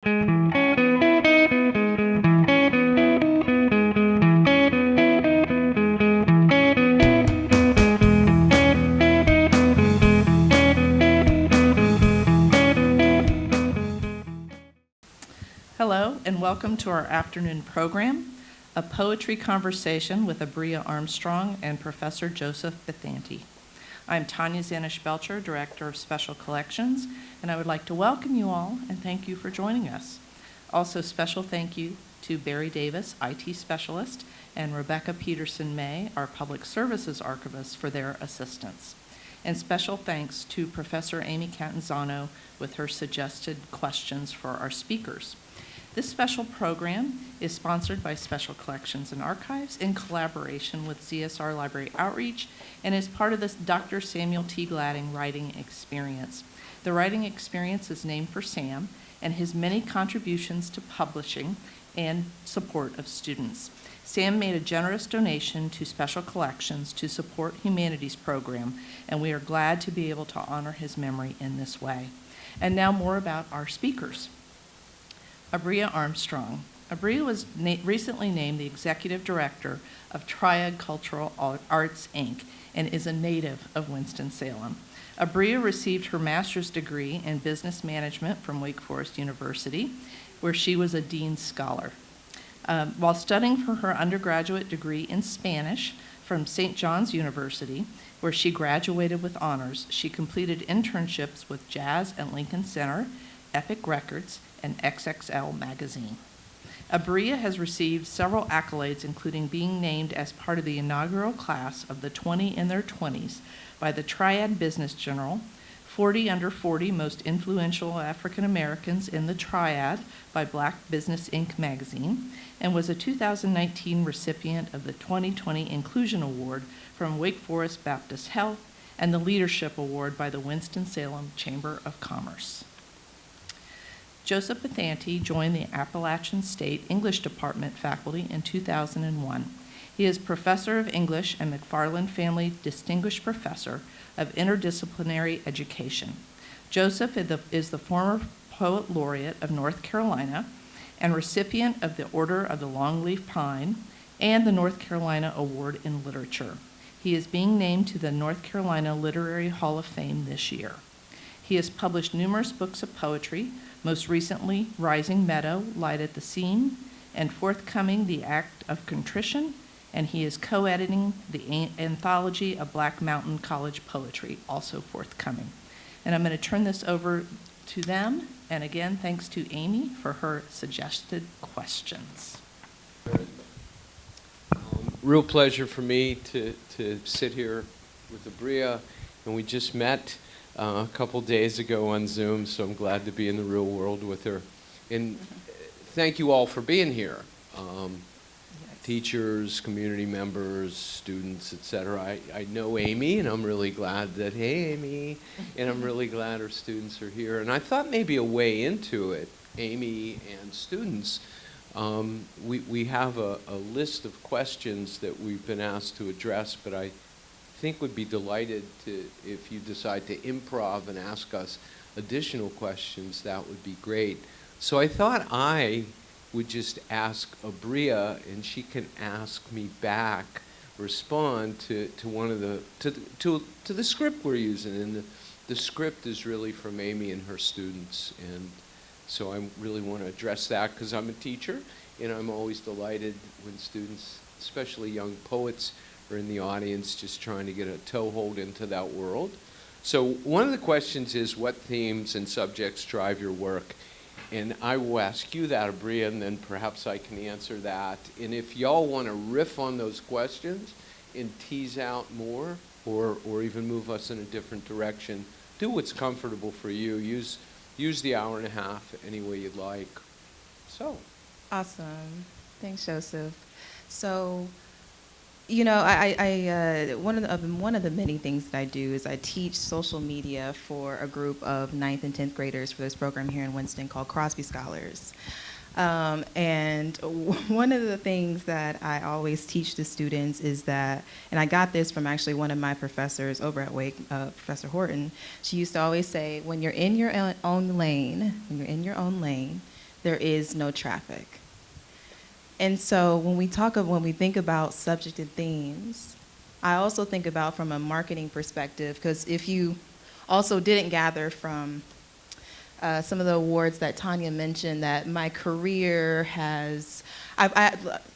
Hello, and welcome to our afternoon program, a poetry conversation with Abrea Armstrong and Professor Joseph Bathanti. I'm Tanya Zanish-Belcher, Director of Special Collections, and I would like to welcome you all and thank you for joining us. Also, special thank you to Barry Davis, IT Specialist, and Rebecca Peterson-May, our Public Services Archivist, for their assistance. And special thanks to Professor Amy Catanzano with her suggested questions for our speakers. This special program is sponsored by Special Collections and Archives in collaboration with CSR Library Outreach and is part of this Dr. Samuel T. Gladding Writing Experience. The Writing Experience is named for Sam and his many contributions to publishing and support of students. Sam made a generous donation to Special Collections to support Humanities program, and we are glad to be able to honor his memory in this way. And now more about our speakers. Abrea Armstrong. Abrea was recently named the Executive Director of Triad Cultural Arts, Inc., and is a native of Winston-Salem. Abrea received her master's degree in business management from Wake Forest University, where she was a Dean's Scholar. While studying for her undergraduate degree in Spanish from St. John's University, where she graduated with honors, she completed internships with Jazz at Lincoln Center, Epic Records, and XXL Magazine. Abrea has received several accolades, including being named as part of the inaugural class of the 20 in their 20s by the Triad Business Journal, 40 Under 40 Most Influential African Americans in the Triad by Black Business Inc. magazine, and was a 2019 recipient of the 2020 Inclusion Award from Wake Forest Baptist Health and the Leadership Award by the Winston-Salem Chamber of Commerce. Joseph Bathanti joined the Appalachian State English Department faculty in 2001. He is Professor of English and McFarland Family Distinguished Professor of Interdisciplinary Education. Joseph is the former Poet Laureate of North Carolina and recipient of the Order of the Longleaf Pine and the North Carolina Award in Literature. He is being named to the North Carolina Literary Hall of Fame this year. He has published numerous books of poetry, most recently Rising Meadow, Light at the Seam, and forthcoming The Act of Contrition, and he is co-editing the anthology of Black Mountain College Poetry, also forthcoming. And I'm going to turn this over to them, and again, thanks to Amy for her suggested questions. Real pleasure for me to sit here with Abrea, and we just met a couple days ago on Zoom, so I'm glad to be in the real world with her. And thank you all for being here. Yes. Teachers, community members, students, etc. I know Amy, and I'm really glad that, hey, Amy, and I'm really glad her students are here. And I thought maybe a way into it, Amy and students, we have a list of questions that we've been asked to address, but I think would be delighted if you decide to improv and ask us additional questions. That would be great. So I thought I would just ask Abrea, and she can ask me back, respond to one of the the script we're using, and the script is really from Amy and her students, and so I really want to address that because I'm a teacher, and I'm always delighted when students, especially young poets, are in the audience just trying to get a toehold into that world. So one of the questions is, what themes and subjects drive your work? And I will ask you that, Abrea, and then perhaps I can answer that. And if y'all want to riff on those questions and tease out more or even move us in a different direction, do what's comfortable for you. Use the hour and a half any way you'd like. So. Awesome. Thanks, Joseph. So, you know, one of the many things that I do is I teach social media for a group of 9th and 10th graders for this program here in Winston called Crosby Scholars. And one of the things that I always teach the students is that, and I got this from actually one of my professors over at Wake, Professor Horton. She used to always say, when you're in your own lane, there is no traffic. And so when we think about subject and themes, I also think about from a marketing perspective, because if you also didn't gather from some of the awards that Tanya mentioned, that my career has,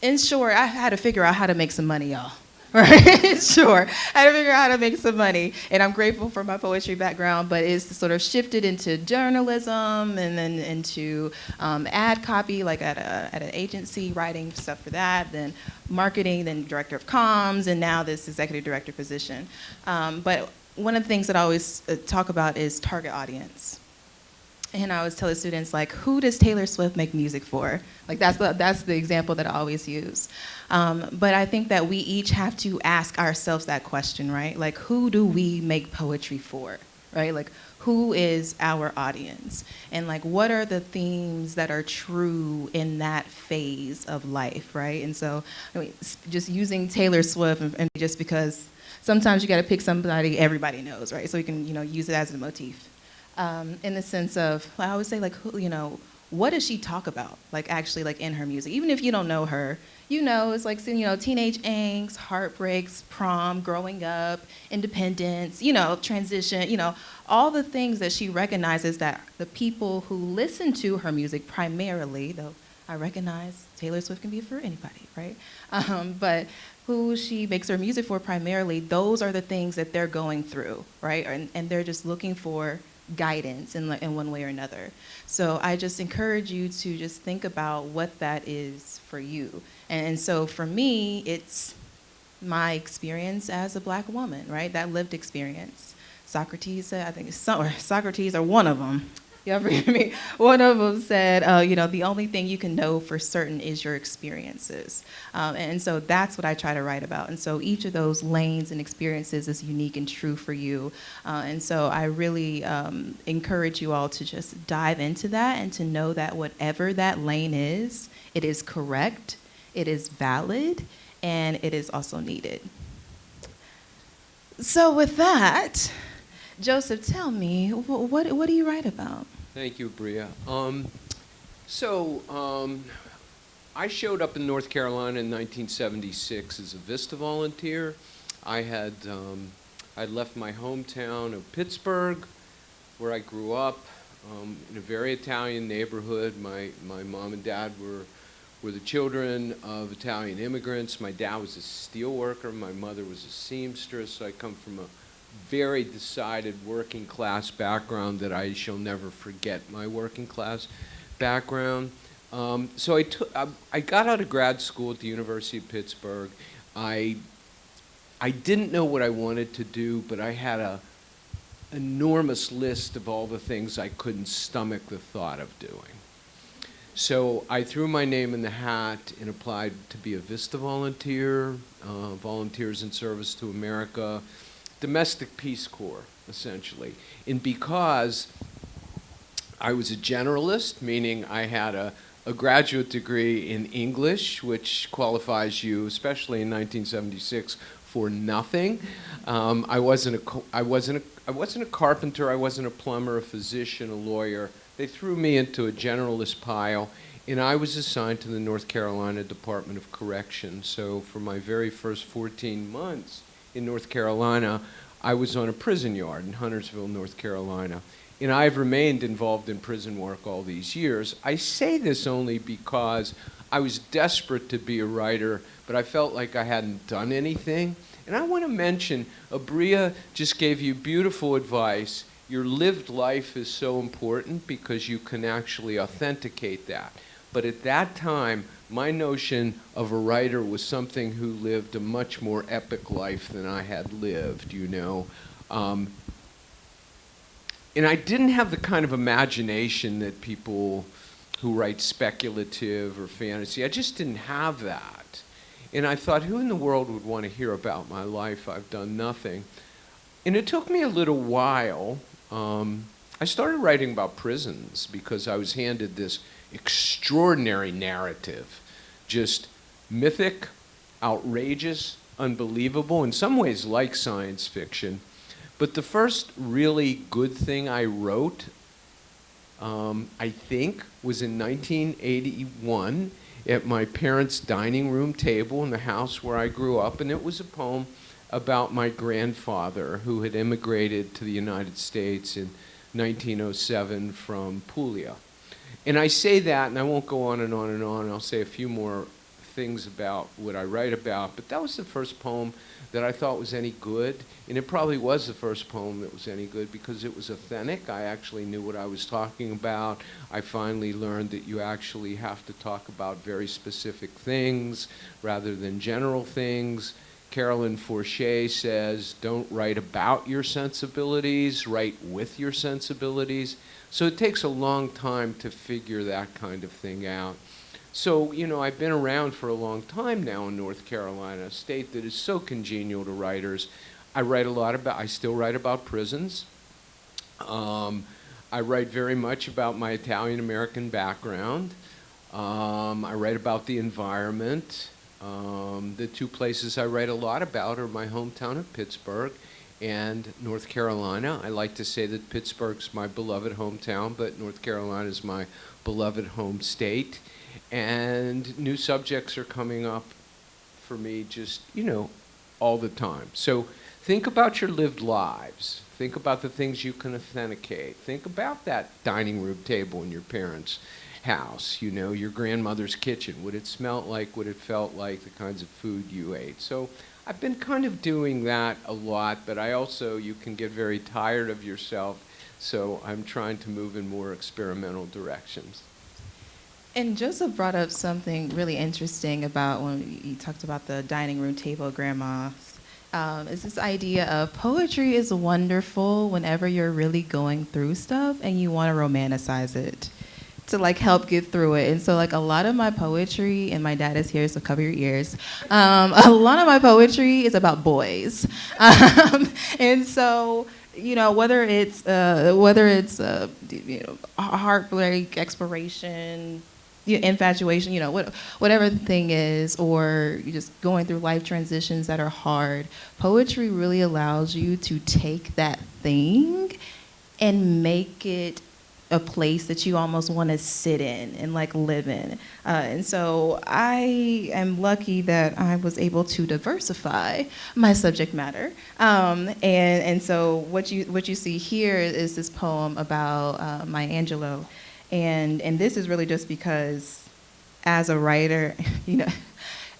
in short, I had to figure out how to make some money, y'all. Right? Sure. I had to figure out how to make some money. And I'm grateful for my poetry background, but it's sort of shifted into journalism and then into ad copy, like at an agency, writing stuff for that, then marketing, then director of comms, and now this executive director position. But one of the things that I always talk about is target audience. And I always tell the students, like, who does Taylor Swift make music for? Like, that's the example that I always use. But I think that we each have to ask ourselves that question, right? Like, who do we make poetry for, right? Like, who is our audience? And, like, what are the themes that are true in that phase of life, right? And so, I mean, just using Taylor Swift, and just because sometimes you got to pick somebody everybody knows, right? So you can, use it as a motif. In the sense of, I always say, like, what does she talk about? Like, actually, like, in her music. Even if you don't know her, it's like, teenage angst, heartbreaks, prom, growing up, independence, transition, all the things that she recognizes that the people who listen to her music primarily, though I recognize Taylor Swift can be for anybody, right? But who she makes her music for primarily, those are the things that they're going through, right? And they're just looking for guidance in one way or another. So I just encourage you to just think about what that is for you. And so for me, it's my experience as a Black woman, right? That lived experience. Socrates, I think Socrates or one of them, y'all forgive me, one of them said, the only thing you can know for certain is your experiences. And so that's what I try to write about. And so each of those lanes and experiences is unique and true for you. And so I really encourage you all to just dive into that and to know that whatever that lane is, it is correct, it is valid, and it is also needed. So with that, Joseph, tell me, what do you write about? Thank you, Abrea. I showed up in North Carolina in 1976 as a VISTA volunteer. I'd left my hometown of Pittsburgh, where I grew up, in a very Italian neighborhood. My mom and dad were the children of Italian immigrants. My dad was a steel worker. My mother was a seamstress. So I come from a very decided working class background that I shall never forget, my working class background. So I got out of grad school at the University of Pittsburgh. I didn't know what I wanted to do, but I had an enormous list of all the things I couldn't stomach the thought of doing. So I threw my name in the hat and applied to be a VISTA volunteer, Volunteers in Service to America, domestic Peace Corps, essentially. And because I was a generalist, meaning I had a graduate degree in English, which qualifies you, especially in 1976, for nothing. I wasn't a carpenter, I wasn't a plumber, a physician, a lawyer. They threw me into a generalist pile, and I was assigned to the North Carolina Department of Correction. So for my very first 14 months in North Carolina, I was on a prison yard in Huntersville, North Carolina. And I've remained involved in prison work all these years. I say this only because I was desperate to be a writer, but I felt like I hadn't done anything. And I want to mention, Abrea just gave you beautiful advice. Your lived life is so important because you can actually authenticate that. But at that time, my notion of a writer was something who lived a much more epic life than I had lived, And I didn't have the kind of imagination that people who write speculative or fantasy, I just didn't have that. And I thought, who in the world would want to hear about my life? I've done nothing. And it took me a little while. I started writing about prisons because I was handed this extraordinary narrative, just mythic, outrageous, unbelievable, in some ways like science fiction. But the first really good thing I wrote I think was in 1981 at my parents' dining room table in the house where I grew up, and it was a poem about my grandfather who had immigrated to the United States in 1907 from Puglia. And I say that, and I won't go on and on and on. I'll say a few more things about what I write about, but that was the first poem that I thought was any good, and it probably was the first poem that was any good because it was authentic. I actually knew what I was talking about. I finally learned that you actually have to talk about very specific things rather than general things. Carolyn Forche says, don't write about your sensibilities, write with your sensibilities. So it takes a long time to figure that kind of thing out. So, you know, I've been around for a long time now in North Carolina, a state that is so congenial to writers. I still write about prisons. I write very much about my Italian-American background. I write about the environment. The two places I write a lot about are my hometown of Pittsburgh and North Carolina. I like to say that Pittsburgh's my beloved hometown, but North Carolina is my beloved home state. And new subjects are coming up for me just, you know, all the time. So think about your lived lives. Think about the things you can authenticate. Think about that dining room table in your parents' house, you know, your grandmother's kitchen. What it smelled like, what it felt like, the kinds of food you ate. So I've been kind of doing that a lot, but you can get very tired of yourself. So I'm trying to move in more experimental directions. And Joseph brought up something really interesting about when he talked about the dining room table of grandmas. Is this idea of poetry is wonderful whenever you're really going through stuff and you want to romanticize it to like help get through it. And so like a lot of my poetry, and my dad is here, so cover your ears. A lot of my poetry is about boys. And so, you know, whether it's heartbreak, exploration, infatuation, you know, whatever the thing is, or you're just going through life transitions that are hard, poetry really allows you to take that thing and make it a place that you almost want to sit in and like live in. And so I am lucky that I was able to diversify my subject matter. And so what you see here is this poem about Maya Angelou. And this is really just because as a writer, you know,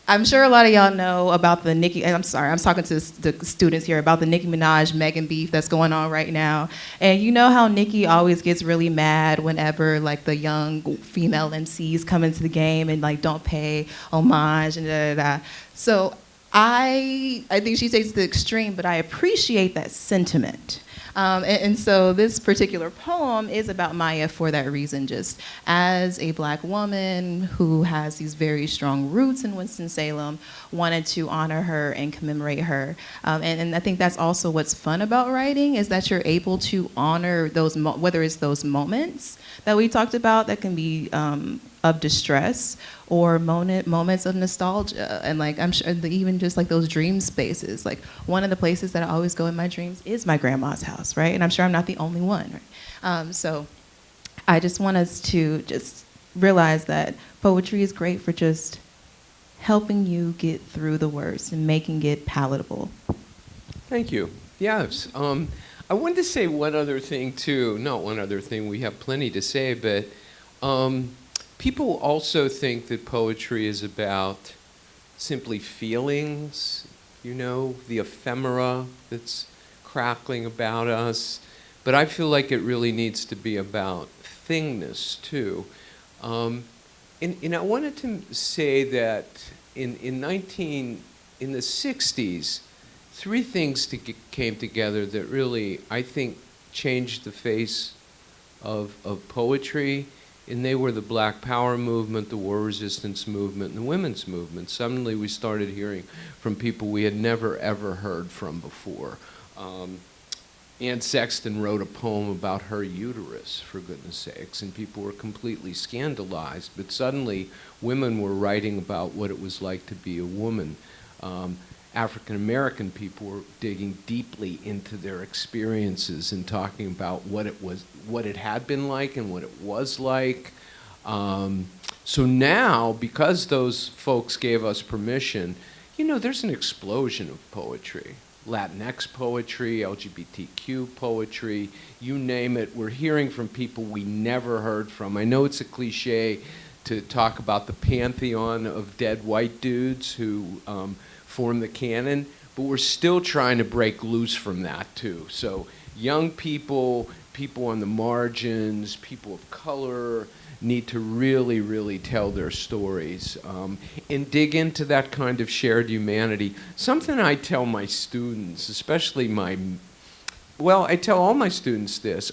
I'm sure a lot of y'all know about the Nicki, and I'm sorry, I'm talking to the students here about the Nicki Minaj, Megan beef that's going on right now. And you know how Nicki always gets really mad whenever like the young female MCs come into the game and like don't pay homage and da da da. So I think she takes it to the extreme, but I appreciate that sentiment. And so this particular poem is about Maya for that reason, just as a black woman who has these very strong roots in Winston-Salem, wanted to honor her and commemorate her. And I think that's also what's fun about writing, is that you're able to honor those, whether it's those moments that we talked about that can be of distress, or moments of nostalgia, and like I'm sure even just like those dream spaces. Like one of the places that I always go in my dreams is my grandma's house, right? And I'm sure I'm not the only one, right? So I just want us to just realize that poetry is great for just helping you get through the worst and making it palatable. Thank you. Yes. I wanted to say one other thing too. Not one other thing. We have plenty to say, but people also think that poetry is about simply feelings, you know, the ephemera that's crackling about us. But I feel like it really needs to be about thingness too. And I wanted to say that in the 60s, three things came together that really, I think, changed the face of poetry. And they were the Black Power movement, the war resistance movement, and the women's movement. Suddenly we started hearing from people we had never, ever heard from before. Anne Sexton wrote a poem about her uterus, for goodness sakes, and people were completely scandalized. But suddenly women were writing about what it was like to be a woman. African American people were digging deeply into their experiences and talking about what it had been like and what it was like. So now, because those folks gave us permission, there's an explosion of poetry. Latinx poetry, LGBTQ poetry, you name it. We're hearing from people we never heard from. I know it's a cliche to talk about the pantheon of dead white dudes who form the canon, but we're still trying to break loose from that too. So young people, people on the margins, people of color need to really, really tell their stories and dig into that kind of shared humanity. Something I tell my students, especially I tell all my students this.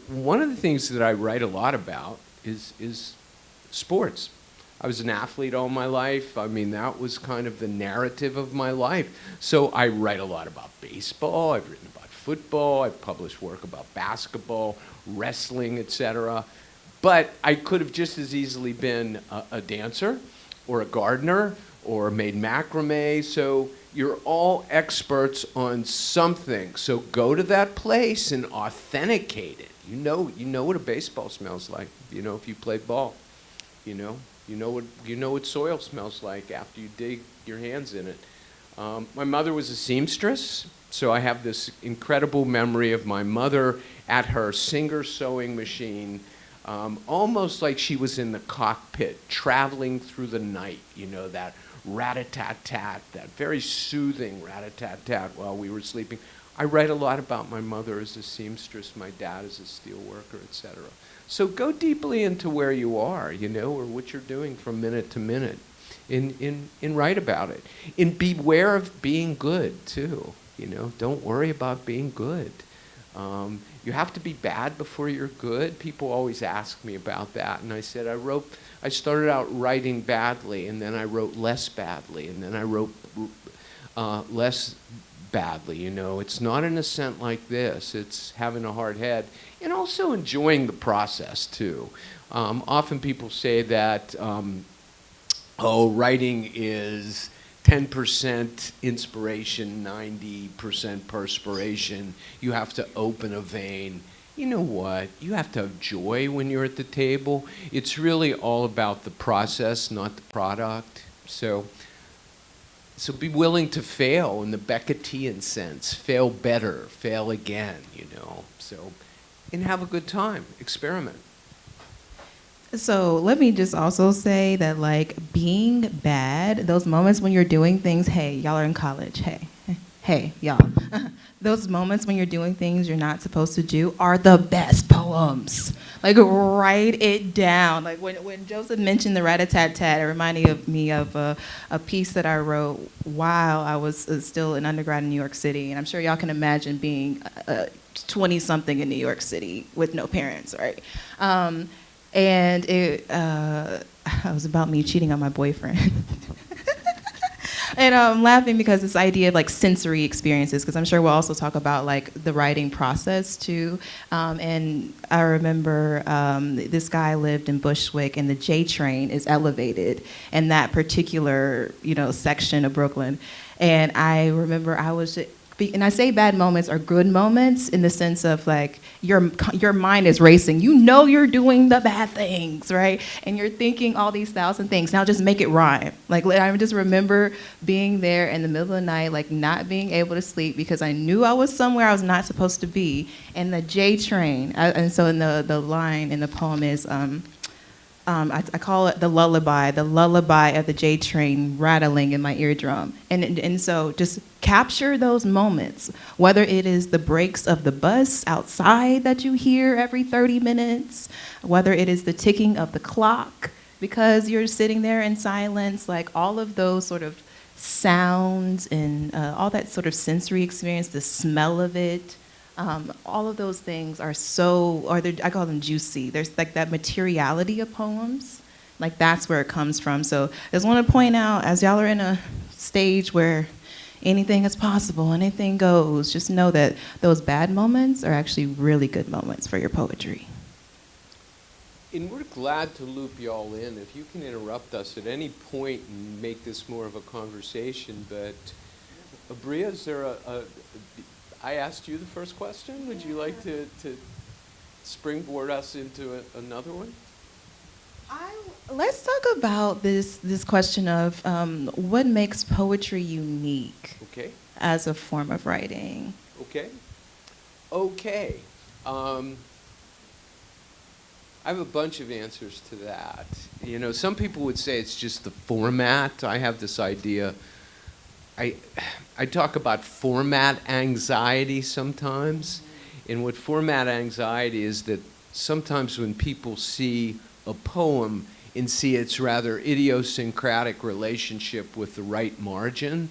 One of the things that I write a lot about is sports. I was an athlete all my life. I mean, that was kind of the narrative of my life. So I write a lot about baseball. I've written about football. I've published work about basketball, wrestling, etc. But I could have just as easily been a dancer or a gardener or made macrame. So you're all experts on something. So go to that place and authenticate it. You know what a baseball smells like. If you played ball. You know what soil smells like after you dig your hands in it. My mother was a seamstress, so I have this incredible memory of my mother at her Singer sewing machine, almost like she was in the cockpit, traveling through the night, that rat-a-tat-tat, that very soothing rat-a-tat-tat while we were sleeping. I write a lot about my mother as a seamstress, my dad as a steel worker, etc. So go deeply into where you are, or what you're doing from minute to minute, and write about it. And beware of being good, too. Don't worry about being good. You have to be bad before you're good. People always ask me about that, and I said I started out writing badly, and then I wrote less badly, and then I wrote less badly. It's not an ascent like this. It's having a hard head and also enjoying the process too. Often people say that writing is 10% inspiration, 90% perspiration. You have to open a vein. You know what? You have to have joy when you're at the table. It's really all about the process, not the product. So be willing to fail in the Beckettian sense. Fail better, fail again, and have a good time. Experiment. So let me just also say that, being bad, those moments when you're doing things, hey, y'all are in college, hey, y'all. Those moments when you're doing things you're not supposed to do are the best poems. Write it down. When Joseph mentioned the rat-a-tat-tat, it reminded me of a piece that I wrote while I was still an undergrad in New York City. And I'm sure y'all can imagine being 20-something in New York City with no parents, right? And it was about me cheating on my boyfriend. And I'm laughing because this idea of sensory experiences, because I'm sure we'll also talk about the writing process too. And I remember this guy lived in Bushwick, and the J train is elevated in that particular section of Brooklyn. And I remember and I say bad moments are good moments in the sense of your mind is racing. You're doing the bad things, right? And you're thinking all these 1,000 things. Now just make it rhyme. I just remember being there in the middle of the night, not being able to sleep because I knew I was somewhere I was not supposed to be. And the J train, and so in the line in the poem is, I call it the lullaby of the J train rattling in my eardrum. And so just capture those moments, whether it is the brakes of the bus outside that you hear every 30 minutes, whether it is the ticking of the clock because you're sitting there in silence, all of those sort of sounds and all that sort of sensory experience, the smell of it. All of those things are I call them juicy. There's that materiality of poems. That's where it comes from. So I just want to point out, as y'all are in a stage where anything is possible, anything goes, just know that those bad moments are actually really good moments for your poetry. And we're glad to loop y'all in. If you can interrupt us at any point and make this more of a conversation, but Abrea, is there I asked you the first question. Would you like to springboard us into another one? Let's talk about this question of what makes poetry unique Okay. as a form of writing. Okay. I have a bunch of answers to that. You know, some people would say it's just the format. I have this idea. I talk about format anxiety sometimes. And what format anxiety is that sometimes when people see a poem and see its rather idiosyncratic relationship with the right margin,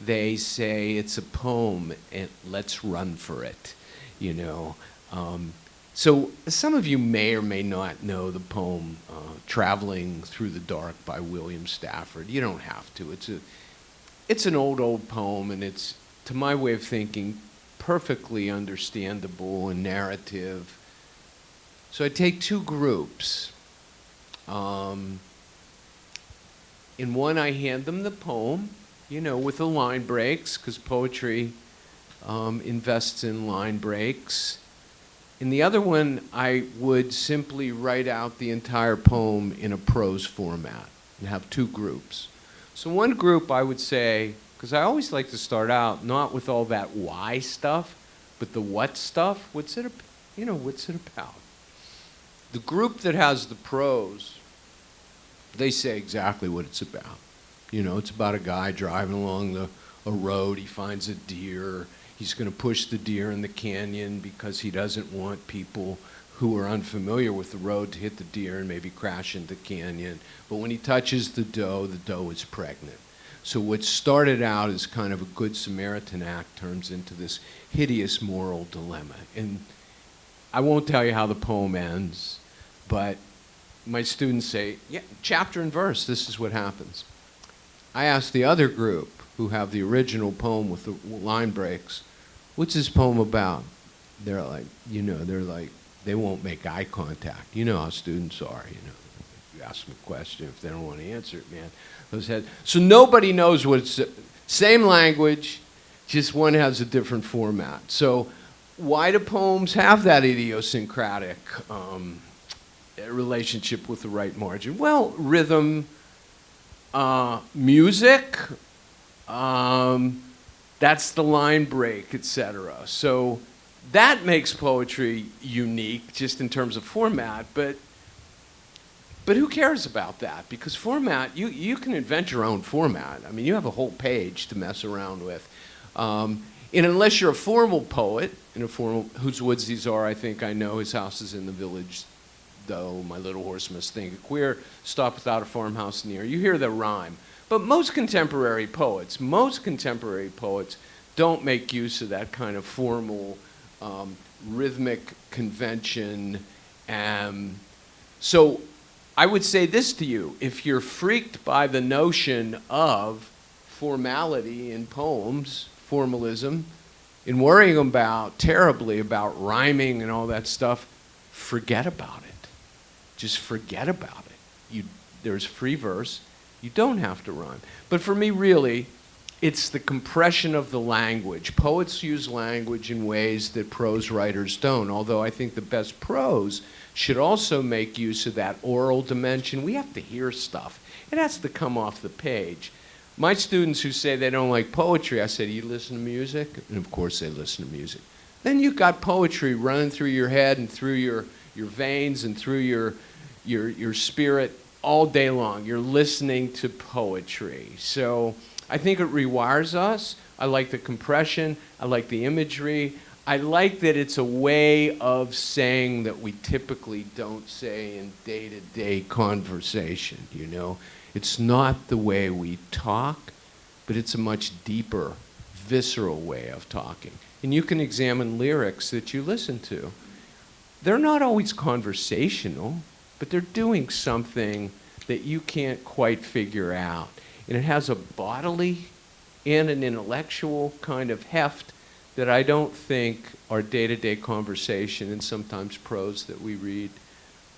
they say it's a poem and let's run for it, you know. So some of you may or may not know the poem Traveling Through the Dark by William Stafford. You don't have to. It's an old poem, and it's, to my way of thinking, perfectly understandable and narrative. So I take two groups. In one, I hand them the poem, you know, with the line breaks, because poetry invests in line breaks. In the other one, I would simply write out the entire poem in a prose format and have two groups. So one group I would say, because I always like to start out not with all that why stuff, but the what stuff. What's it about? The group that has the prose, they say exactly what it's about. You know, it's about a guy driving along a road. He finds a deer. He's going to push the deer in the canyon because he doesn't want people who are unfamiliar with the road to hit the deer and maybe crash into the canyon. But when he touches the doe is pregnant. So what started out as kind of a Good Samaritan act turns into this hideous moral dilemma. And I won't tell you how the poem ends, but my students say, yeah, chapter and verse, this is what happens. I ask the other group, who have the original poem with the line breaks, what's this poem about? They're like, they won't make eye contact. You know how students are, you know. You ask them a question, if they don't want to answer it, man, those heads. So nobody knows what it's, same language, just one has a different format. So why do poems have that idiosyncratic relationship with the right margin? Well, rhythm, music, that's the line break, etc. So that makes poetry unique just in terms of format, but who cares about that? Because format, you can invent your own format. I mean, you have a whole page to mess around with. And unless you're a formal poet, whose woods these are, I think I know, his house is in the village, though my little horse must think, a queer stop without a farmhouse near. You hear the rhyme. But most contemporary poets don't make use of that kind of formal rhythmic convention. So I would say this to you: if you're freaked by the notion of formality in poems, formalism, in worrying terribly about rhyming and all that stuff, forget about it. Just forget about it. There's free verse. You don't have to rhyme. But for me, really, it's the compression of the language. Poets use language in ways that prose writers don't, although I think the best prose should also make use of that oral dimension. We have to hear stuff. It has to come off the page. My students who say they don't like poetry, I say, do you listen to music? And of course they listen to music. Then you've got poetry running through your head and through your veins and through your spirit all day long. You're listening to poetry. So I think it rewires us. I like the compression. I like the imagery. I like that it's a way of saying that we typically don't say in day-to-day conversation, you know. It's not the way we talk, but it's a much deeper, visceral way of talking. And you can examine lyrics that you listen to. They're not always conversational, but they're doing something that you can't quite figure out. And it has a bodily and an intellectual kind of heft that I don't think our day-to-day conversation and sometimes prose that we read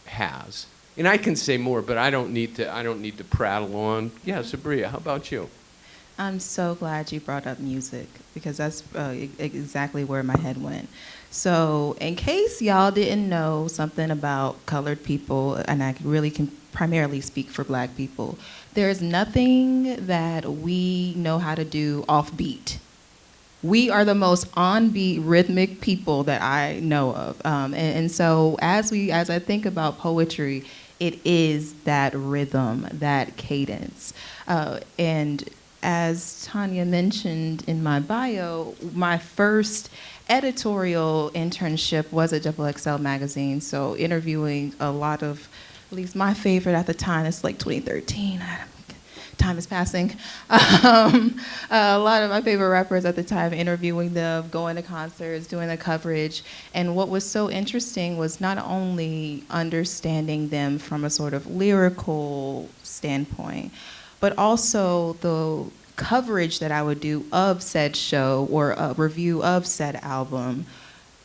has. And I can say more, but I don't need to prattle on. Yes, Abrea, how about you? I'm so glad you brought up music because that's exactly where my head went. So, in case y'all didn't know something about colored people, and I really can primarily speak for black people, there's nothing that we know how to do offbeat. We are the most on-beat rhythmic people that I know of. And so as I think about poetry, it is that rhythm, that cadence. And as Tanya mentioned in my bio, my first editorial internship was at XXL magazine, so interviewing a lot of, at least my favorite at the time, it's like 2013, time is passing. A lot of my favorite rappers at the time, interviewing them, going to concerts, doing the coverage. And what was so interesting was not only understanding them from a sort of lyrical standpoint, but also the coverage that I would do of said show or a review of said album.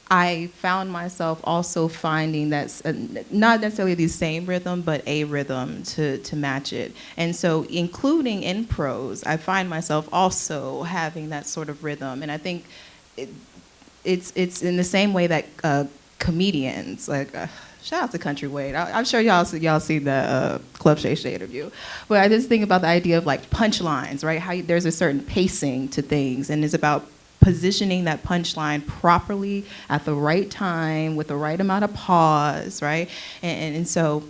I found myself also finding that not necessarily the same rhythm, but a rhythm to match it. And so including in prose, I find myself also having that sort of rhythm. And I think it's in the same way that comedians, like shout out to Country Wade. I'm sure y'all seen the Club Shay Shay interview. But I just think about the idea of like punchlines, right? How there's a certain pacing to things, and it's about positioning that punchline properly at the right time with the right amount of pause, right? And so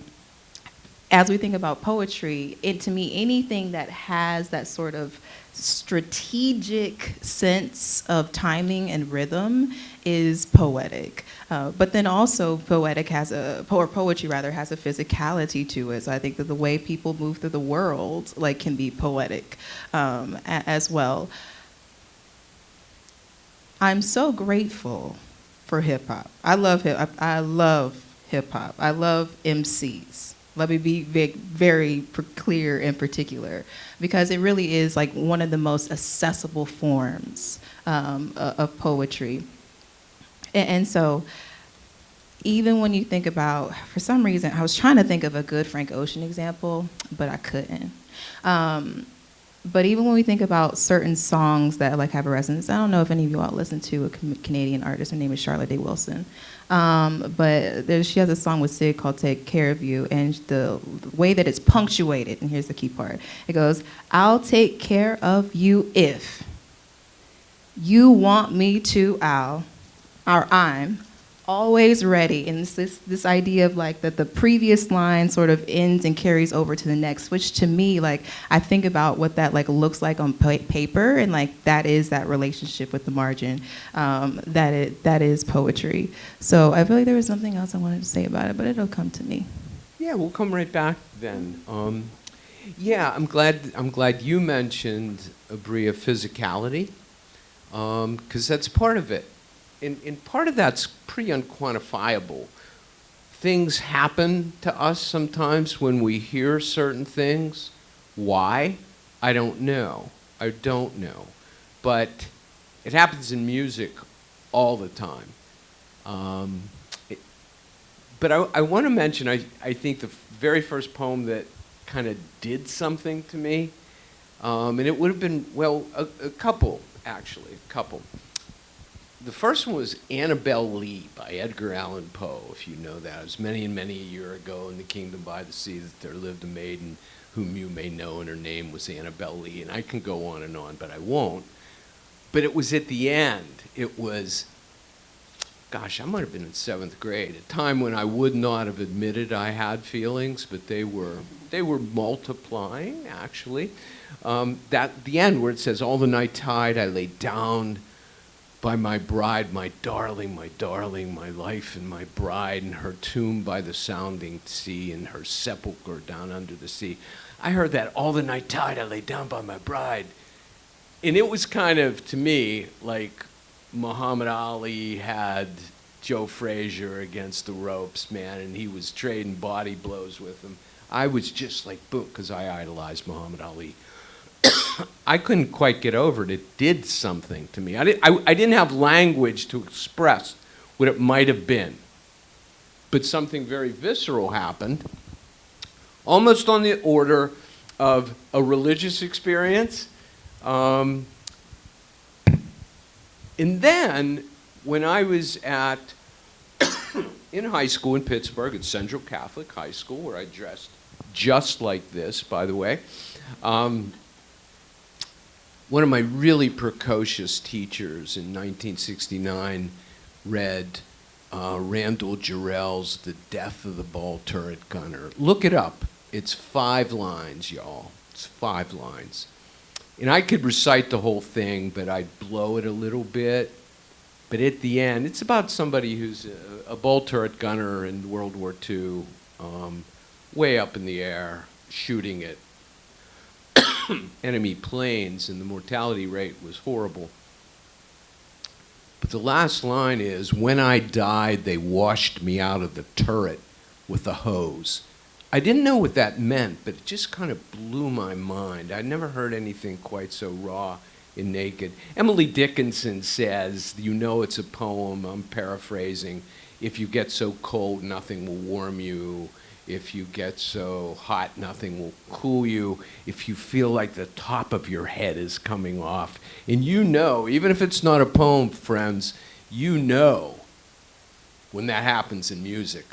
as we think about poetry, to me, anything that has that sort of strategic sense of timing and rhythm is poetic. But then also poetry has a physicality to it. So I think that the way people move through the world can be poetic as well. I'm so grateful for hip hop. I love hip hop. I love MCs. Let me be very clear and particular, because it really is like one of the most accessible forms of poetry. And so even when you think about, for some reason, I was trying to think of a good Frank Ocean example, but I couldn't. But even when we think about certain songs that have a resonance, I don't know if any of you all listen to a Canadian artist. Her name is Charlotte Day Wilson. But she has a song with Sid called Take Care of You, and the way that it's punctuated, and here's the key part, it goes, I'll take care of you if you want me to, I'm always ready. And this idea of that the previous line sort of ends and carries over to the next, which to me, I think about what that looks like on paper, and that is that relationship with the margin, that is poetry. So I feel like there was something else I wanted to say about it, but it'll come to me. Yeah, we'll come right back then. Yeah, I'm glad you mentioned, Abrea, physicality, because that's part of it. And part of that's pretty unquantifiable. Things happen to us sometimes when we hear certain things. Why? I don't know. But it happens in music all the time. But I want to mention, I think the very first poem that kind of did something to me, and it would have been, a couple. The first one was Annabel Lee by Edgar Allan Poe, if you know that. It was many and many a year ago in the kingdom by the sea that there lived a maiden whom you may know, and her name was Annabel Lee. And I can go on, but I won't. But it was at the end. It was, I might have been in 7th grade, a time when I would not have admitted I had feelings, but they were multiplying, actually. The end where it says, all the night tide I lay down by my bride, my darling, my life and my bride, and her tomb by the sounding sea, and her sepulcher down under the sea. I heard that, all the night tide I lay down by my bride. And it was kind of, to me, like Muhammad Ali had Joe Frazier against the ropes, man, and he was trading body blows with him. I was just like, boom, because I idolized Muhammad Ali. I couldn't quite get over it. It did something to me. I didn't have language to express what it might have been. But something very visceral happened, almost on the order of a religious experience. And then, when I was in high school in Pittsburgh, at Central Catholic High School, where I dressed just like this, by the way, one of my really precocious teachers in 1969 read Randall Jarrell's The Death of the Ball Turret Gunner. Look it up. It's 5 lines, y'all. It's 5 lines. And I could recite the whole thing, but I'd blow it a little bit. But at the end, it's about somebody who's a ball turret gunner in World War II, way up in the air, shooting at enemy planes, and the mortality rate was horrible. But the last line is, when I died, they washed me out of the turret with a hose. I didn't know what that meant, but it just kind of blew my mind. I'd never heard anything quite so raw and naked. Emily Dickinson says, you know it's a poem, I'm paraphrasing, if you get so cold, nothing will warm you. If you get so hot, nothing will cool you. If you feel like the top of your head is coming off. And you know, even if it's not a poem, friends, you know when that happens in music.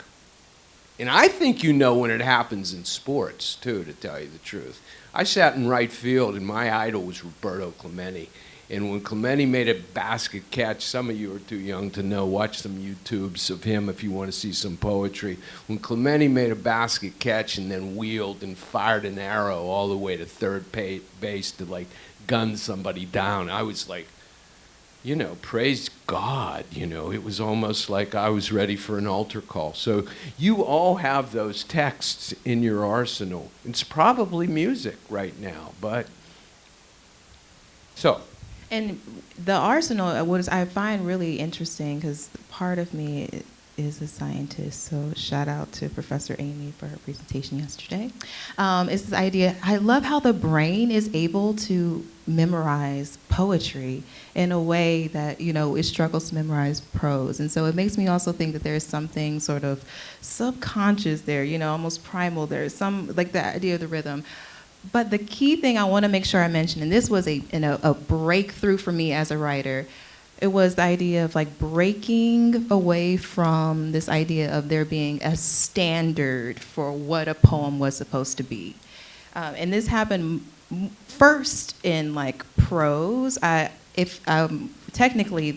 And I think you know when it happens in sports, too, to tell you the truth. I sat in right field, and my idol was Roberto Clemente. And when Clemente made a basket catch, some of you are too young to know, watch some YouTubes of him if you want to see some poetry. When Clemente made a basket catch and then wheeled and fired an arrow all the way to third base to, like, gun somebody down, I was like, you know, praise God, you know. It was almost like I was ready for an altar call. So you all have those texts in your arsenal. It's probably music right now, but so. And the arsenal, what I find really interesting, because part of me is a scientist, so shout out to Professor Amy for her presentation yesterday, is this idea, I love how the brain is able to memorize poetry in a way that, you know, it struggles to memorize prose. And so it makes me also think that there's something sort of subconscious there, you know, almost primal. There's some, like the idea of the rhythm. But the key thing I want to make sure I mention, and this was a breakthrough for me as a writer, it was the idea of like breaking away from this idea of there being a standard for what a poem was supposed to be. And this happened first in like prose. Technically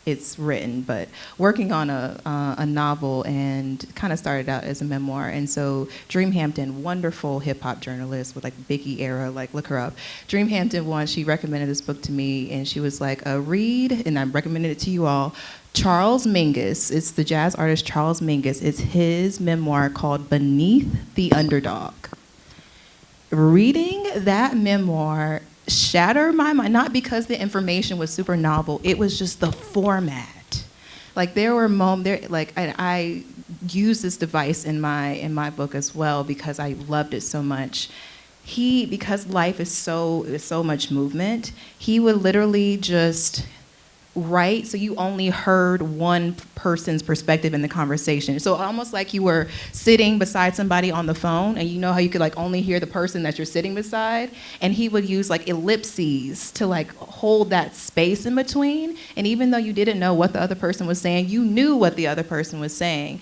it's written, but working on a novel and kind of started out as a memoir. And so Dream Hampton, wonderful hip hop journalist with like Biggie era, like look her up. Dream Hampton once, she recommended this book to me and she was like, read, and I recommended it to you all, Charles Mingus. It's the jazz artist Charles Mingus. It's his memoir called Beneath the Underdog. Reading that memoir shattered my mind, not because the information was super novel, it was just the format. Like there were moments, like I use this device in my book as well because I loved it so much. Because life is so much movement, he would literally just write, so you only heard one person's perspective in the conversation. So almost like you were sitting beside somebody on the phone, and you know how you could like only hear the person that you're sitting beside, and he would use like ellipses to like hold that space in between, and even though you didn't know what the other person was saying, you knew what the other person was saying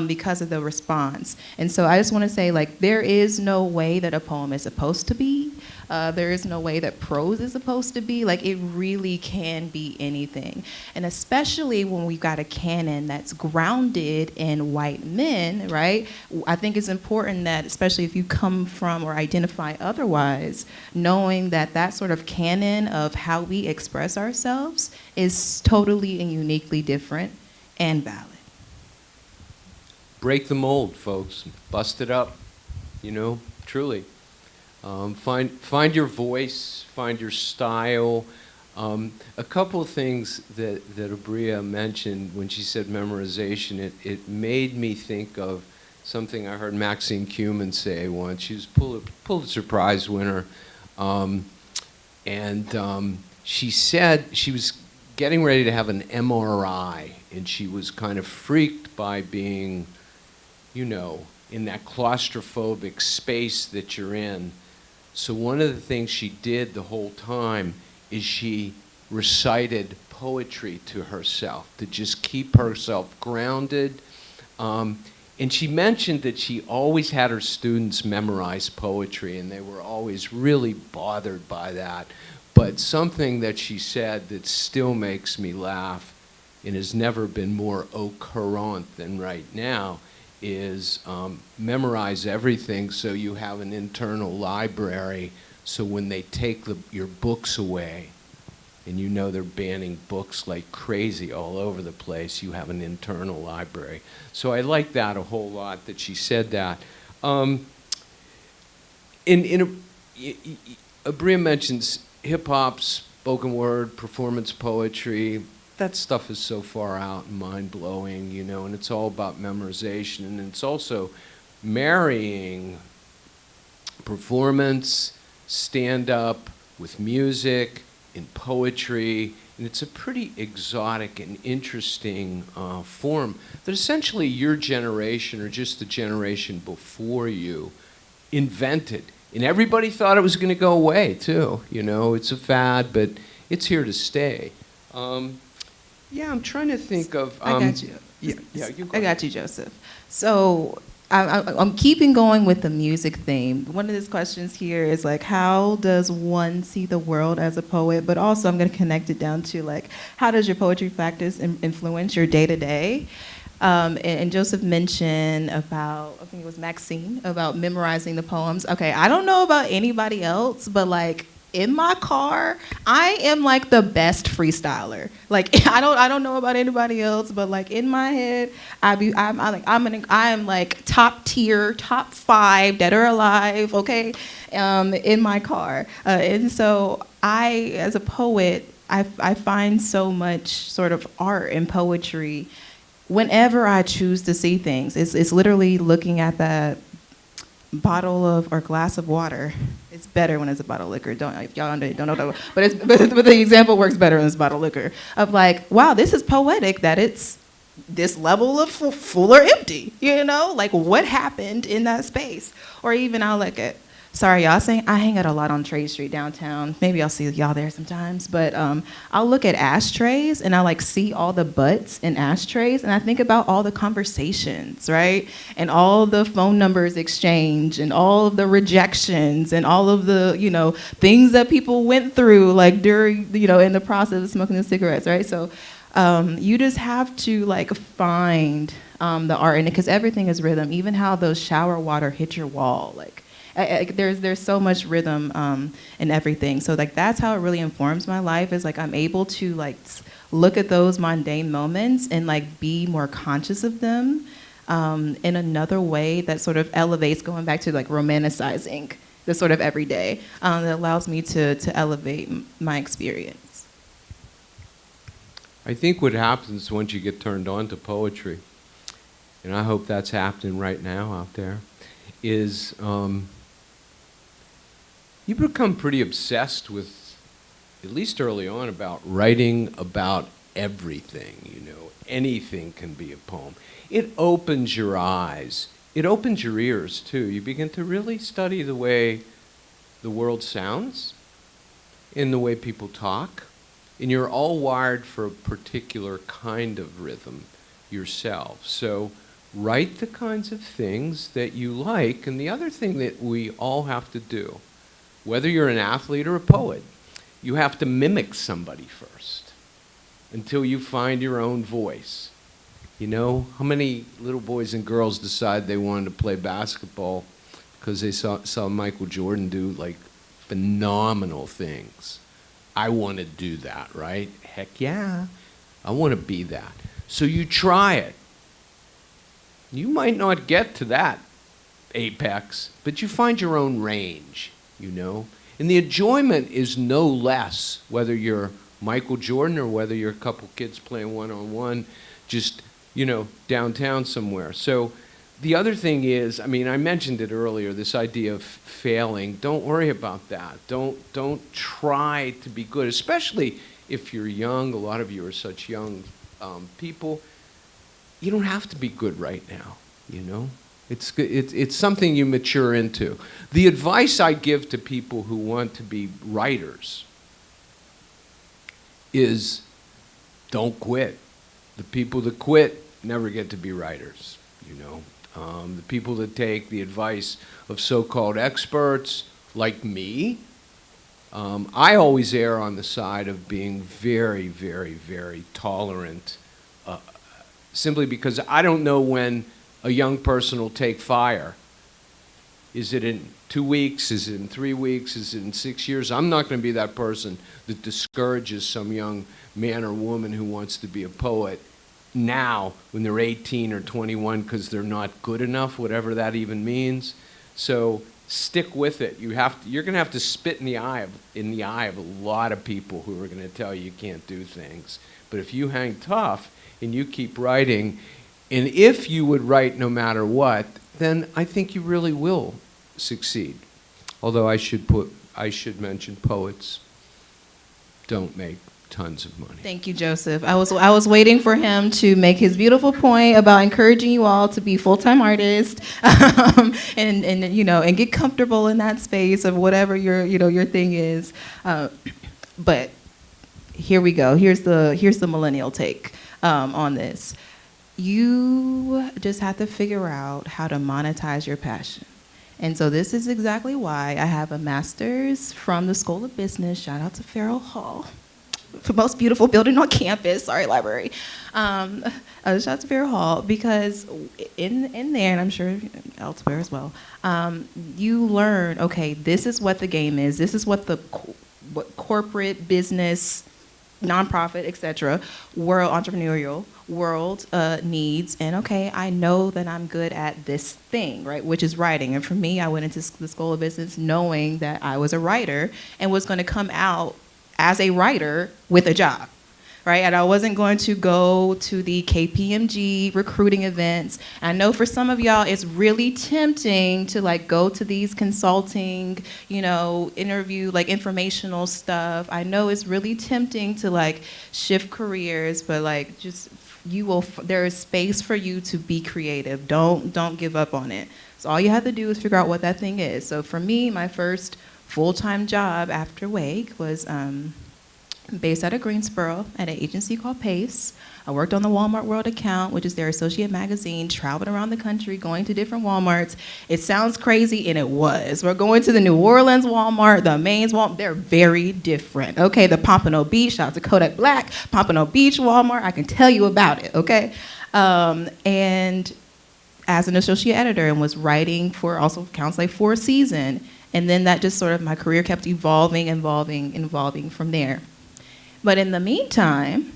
because of the response. And so I just want to say, like, there is no way that a poem is supposed to be. There is no way that prose is supposed to be. Like, it really can be anything. And especially when we've got a canon that's grounded in white men, right? I think it's important that, especially if you come from or identify otherwise, knowing that that sort of canon of how we express ourselves is totally and uniquely different and valid. Break the mold, folks. Bust it up, you know, truly. Find your voice, find your style. A couple of things that Abrea mentioned when she said memorization, it made me think of something I heard Maxine Kumin say once. She was Pulitzer Prize winner, and she said she was getting ready to have an MRI, and she was kind of freaked by being, you know, in that claustrophobic space that you're in. So one of the things she did the whole time is she recited poetry to herself to just keep herself grounded. And she mentioned that she always had her students memorize poetry, and they were always really bothered by that. But something that she said that still makes me laugh and has never been more au courant than right now is memorize everything so you have an internal library, so when they take your books away, and you know they're banning books like crazy all over the place, you have an internal library. So I like that a whole lot, that she said that. Abrea mentions hip-hop, spoken word, performance poetry. That stuff is so far out and mind-blowing, you know, and it's all about memorization. And it's also marrying performance, stand-up with music, in poetry, and it's a pretty exotic and interesting form that essentially your generation, or just the generation before you, invented. And everybody thought it was going to go away, too. You know, it's a fad, but it's here to stay. Yeah, I'm trying to think of... I got you. Yeah, you go I ahead. got you, Joseph. So I'm keeping going with the music theme. One of these questions here is like, how does one see the world as a poet? But also I'm going to connect it down to like, how does your poetry practice influence your day-to-day? And Joseph mentioned about, I think it was Maxine, about memorizing the poems. Okay, I don't know about anybody else, but like, in my car, I am like the best freestyler. Like I don't know about anybody else, but like in my head, I'm like top tier, top 5 dead or alive. Okay, in my car, and so I, as a poet, I find so much sort of art and poetry whenever I choose to see things. It's literally looking at that bottle of or glass of water. It's better when it's a bottle of liquor. If y'all don't know that, but the example works better when it's bottle of liquor. Of like, wow, this is poetic that it's this level of full or empty. You know, like what happened in that space? Or even I'll look at. Sorry, y'all saying I hang out a lot on Trade Street downtown. Maybe I'll see y'all there sometimes. But I'll look at ashtrays and I like see all the butts in ashtrays and I think about all the conversations, right? And all the phone numbers exchanged and all of the rejections and all of the, you know, things that people went through like during, you know, in the process of smoking the cigarettes, right? So you just have to like find the art in it because everything is rhythm. Even how those shower water hit your wall, like. There's so much rhythm in everything. So like that's how it really informs my life is like I'm able to like look at those mundane moments and like be more conscious of them in another way that sort of elevates, going back to like romanticizing the sort of everyday that allows me to elevate my experience. I think what happens once you get turned on to poetry, and I hope that's happening right now out there, is you become pretty obsessed with, at least early on, about writing about everything, you know. Anything can be a poem. It opens your eyes. It opens your ears, too. You begin to really study the way the world sounds and the way people talk. And you're all wired for a particular kind of rhythm yourself. So write the kinds of things that you like. And the other thing that we all have to do, whether you're an athlete or a poet, you have to mimic somebody first until you find your own voice. You know, how many little boys and girls decide they wanted to play basketball because they saw Michael Jordan do like phenomenal things? I want to do that, right? Heck yeah, I want to be that. So you try it. You might not get to that apex, but you find your own range, you know? And the enjoyment is no less whether you're Michael Jordan or whether you're a couple kids playing one-on-one just, you know, downtown somewhere. So the other thing is, I mean, I mentioned it earlier, this idea of failing. Don't worry about that. Don't try to be good, especially if you're young. A lot of you are such young people. You don't have to be good right now, you know? It's something you mature into. The advice I give to people who want to be writers is don't quit. The people that quit never get to be writers, you know. The people that take the advice of so-called experts like me, I always err on the side of being very, very, very tolerant, simply because I don't know when a young person will take fire. Is it in 2 weeks? Is it in 3 weeks? Is it in 6 years? I'm not going to be that person that discourages some young man or woman who wants to be a poet now when they're 18 or 21 because they're not good enough, whatever that even means. So stick with it. You're going to have to spit in the eye of a lot of people who are going to tell you can't do things. But if you hang tough and you keep writing, and if you would write no matter what, then I think you really will succeed. Although I should mention poets don't make tons of money. Thank you, Joseph. I was waiting for him to make his beautiful point about encouraging you all to be full-time artists, and get comfortable in that space of whatever your thing is. But here we go. Here's the millennial take on this. You just have to figure out how to monetize your passion. And so this is exactly why I have a master's from the School of Business. Shout out to Farrell Hall. The most beautiful building on campus. Sorry, library. Shout out to Farrell Hall, because in there, and I'm sure elsewhere as well, you learn, okay, this is what the game is. This is what what corporate, business, nonprofit, etc., entrepreneurial world needs. And okay, I know that I'm good at this thing, right, which is writing. And for me, I went into the School of Business knowing that I was a writer and was going to come out as a writer with a job, right? And I wasn't going to go to the KPMG recruiting events. I know for some of y'all, it's really tempting to go to these consulting, interview, informational stuff. I know it's really tempting to shift careers, but there is space for you to be creative. Don't give up on it. So all you have to do is figure out what that thing is. So for me, my first full-time job after Wake was based out of Greensboro at an agency called Pace. I worked on the Walmart World account, which is their associate magazine, traveled around the country, going to different Walmarts. It sounds crazy, and it was. We're going to the New Orleans Walmart, the Maine's Walmart. They're very different, okay? The Pompano Beach, shout out to Kodak Black, Pompano Beach Walmart, I can tell you about it, okay? And as an associate editor, and was writing for also Counts Like 4 season. And then that just sort of, my career kept evolving from there. But in the meantime,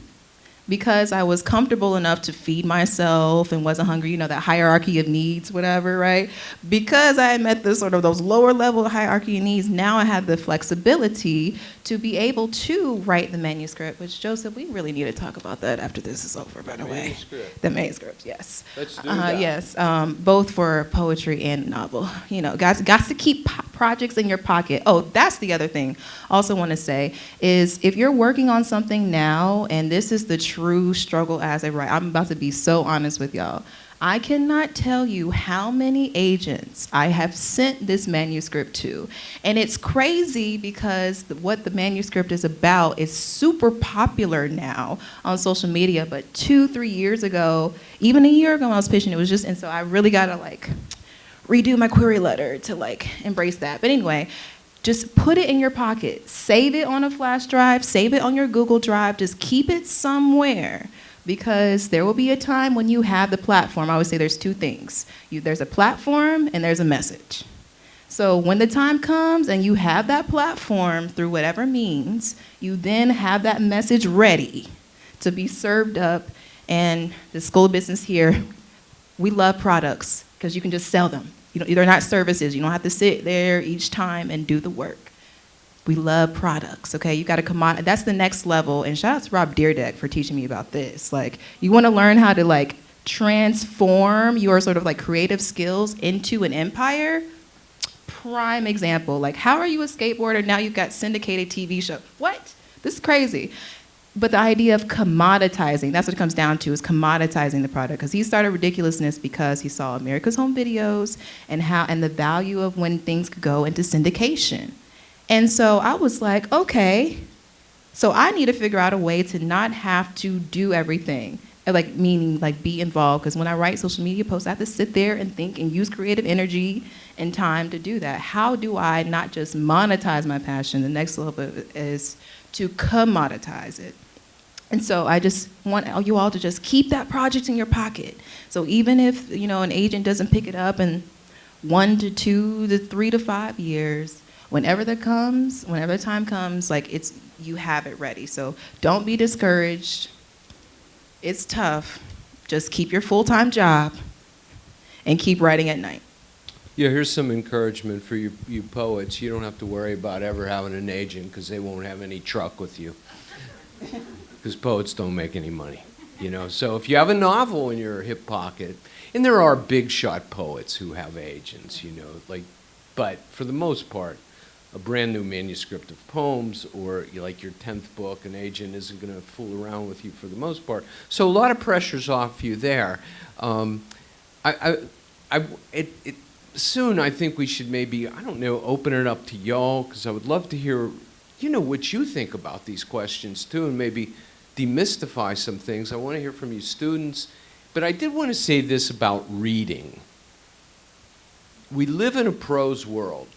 because I was comfortable enough to feed myself and wasn't hungry, that hierarchy of needs, whatever, right? Because I had met those lower level hierarchy of needs, now I had the flexibility to be able to write the manuscript, which, Joseph, we really need to talk about that after this is over, by the way. The manuscript, yes. Let's do that. Yes, both for poetry and novel. Got to keep projects in your pocket. Oh, that's the other thing I also want to say is if you're working on something now, and this is the true struggle as a writer, I'm about to be so honest with y'all. I cannot tell you how many agents I have sent this manuscript to. And it's crazy because what the manuscript is about is super popular now on social media. But 2-3 years ago, even a year ago when I was pitching, it was just, and so I really got to redo my query letter to embrace that. But anyway, just put it in your pocket. Save it on a flash drive. Save it on your Google Drive. Just keep it somewhere, because there will be a time when you have the platform. I always say there's two things. There's a platform and there's a message. So when the time comes and you have that platform through whatever means, you then have that message ready to be served up. And the School of Business here, we love products because you can just sell them. They're not services. You don't have to sit there each time and do the work. We love products, okay? You got to come on. That's the next level. And shout out to Rob Deerdeck for teaching me about this. You want to learn how to transform your creative skills into an empire? Prime example. How are you a skateboarder? Now you've got syndicated TV show. What? This is crazy. But the idea of commoditizing, that's what it comes down to, is commoditizing the product. Because he started Ridiculousness because he saw America's Home Videos and the value of when things could go into syndication. And so I was like, okay, so I need to figure out a way to not have to do everything. Like, meaning, like, be involved. Because when I write social media posts, I have to sit there and think and use creative energy and time to do that. How do I not just monetize my passion? The next level is to commoditize it. And so I just want you all to just keep that project in your pocket. So even if, an agent doesn't pick it up in 1 to 2 to 3 to 5 years, whenever the time comes, like, you have it ready. So don't be discouraged. It's tough. Just keep your full-time job and keep writing at night. Yeah, here's some encouragement for you poets. You don't have to worry about ever having an agent because they won't have any truck with you. Because poets don't make any money, So if you have a novel in your hip pocket, and there are big shot poets who have agents, but for the most part, a brand new manuscript of poems or like your 10th book, an agent isn't going to fool around with you for the most part. So a lot of pressure's off you there. Soon I think we should maybe, open it up to y'all, because I would love to hear, what you think about these questions too, and maybe demystify some things. I want to hear from you students, but I did want to say this about reading. We live in a prose world.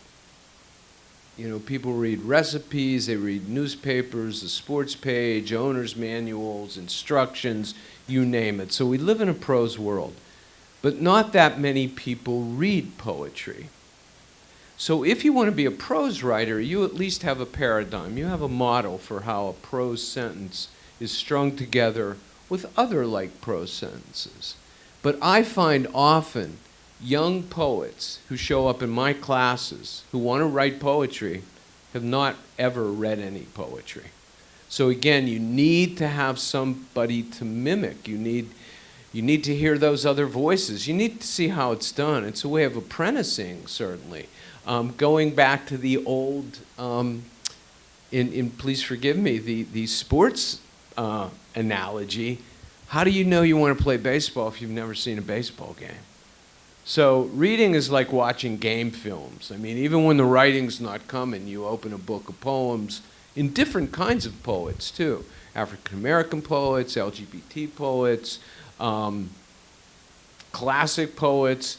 People read recipes, they read newspapers, the sports page, owner's manuals, instructions, you name it. So we live in a prose world. But not that many people read poetry. So if you want to be a prose writer, you at least have a paradigm. You have a model for how a prose sentence is strung together with other like prose sentences. But I find often young poets who show up in my classes who want to write poetry have not ever read any poetry. So again, you need to have somebody to mimic. You need to hear those other voices. You need to see how it's done. It's a way of apprenticing, certainly. Going back to the old, please forgive me, the sports analogy, how do you know you want to play baseball if you've never seen a baseball game? So reading is like watching game films. I mean, even when the writing's not coming, you open a book of poems in different kinds of poets, too. African-American poets, LGBT poets, classic poets,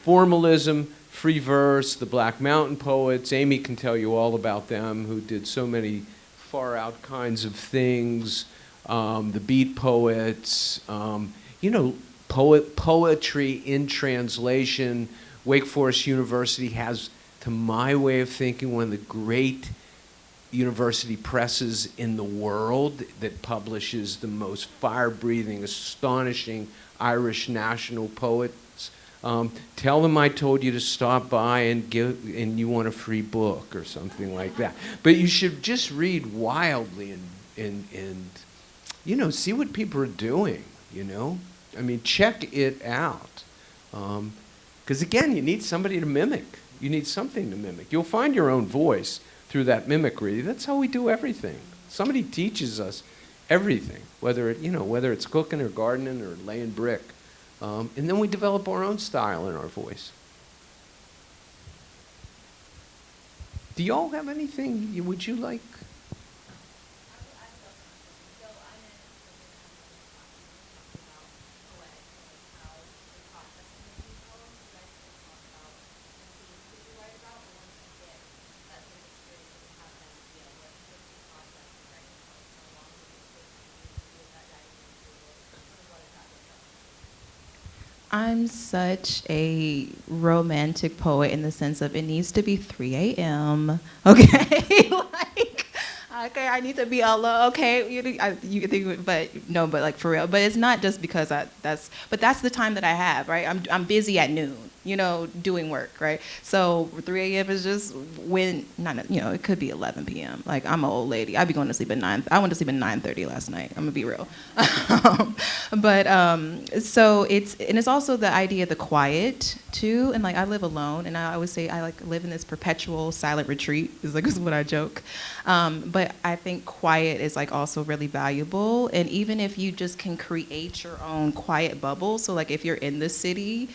formalism, free verse, the Black Mountain poets. Amy can tell you all about them, who did so many far-out kinds of things. The beat poets, poetry in translation. Wake Forest University has, to my way of thinking, one of the great university presses in the world that publishes the most fire-breathing, astonishing Irish national poets. Tell them I told you to stop by and you want a free book or something like that. But you should just read wildly and see what people are doing, I mean, check it out. Because again, you need somebody to mimic. You need something to mimic. You'll find your own voice through that mimicry. That's how we do everything. Somebody teaches us everything, whether it's cooking or gardening or laying brick. And then we develop our own style in our voice. Do y'all have anything would you like? I'm such a romantic poet in the sense of it needs to be 3 a.m. Okay, okay, I need to be alone. Okay, you can think, but like for real. But it's not just because that's the time that I have, right? I'm busy at noon. doing work, right? So 3 a.m. is just when, it could be 11 p.m. Like, I'm an old lady. I'd be going to sleep at 9. I went to sleep at 9:30 last night. I'm gonna be real. So it's also the idea of the quiet too. And like, I live alone, and I always say I like live in this perpetual silent retreat. Is what I joke. But I think quiet is like also really valuable. And even if you just can create your own quiet bubble. So like, if you're in the city,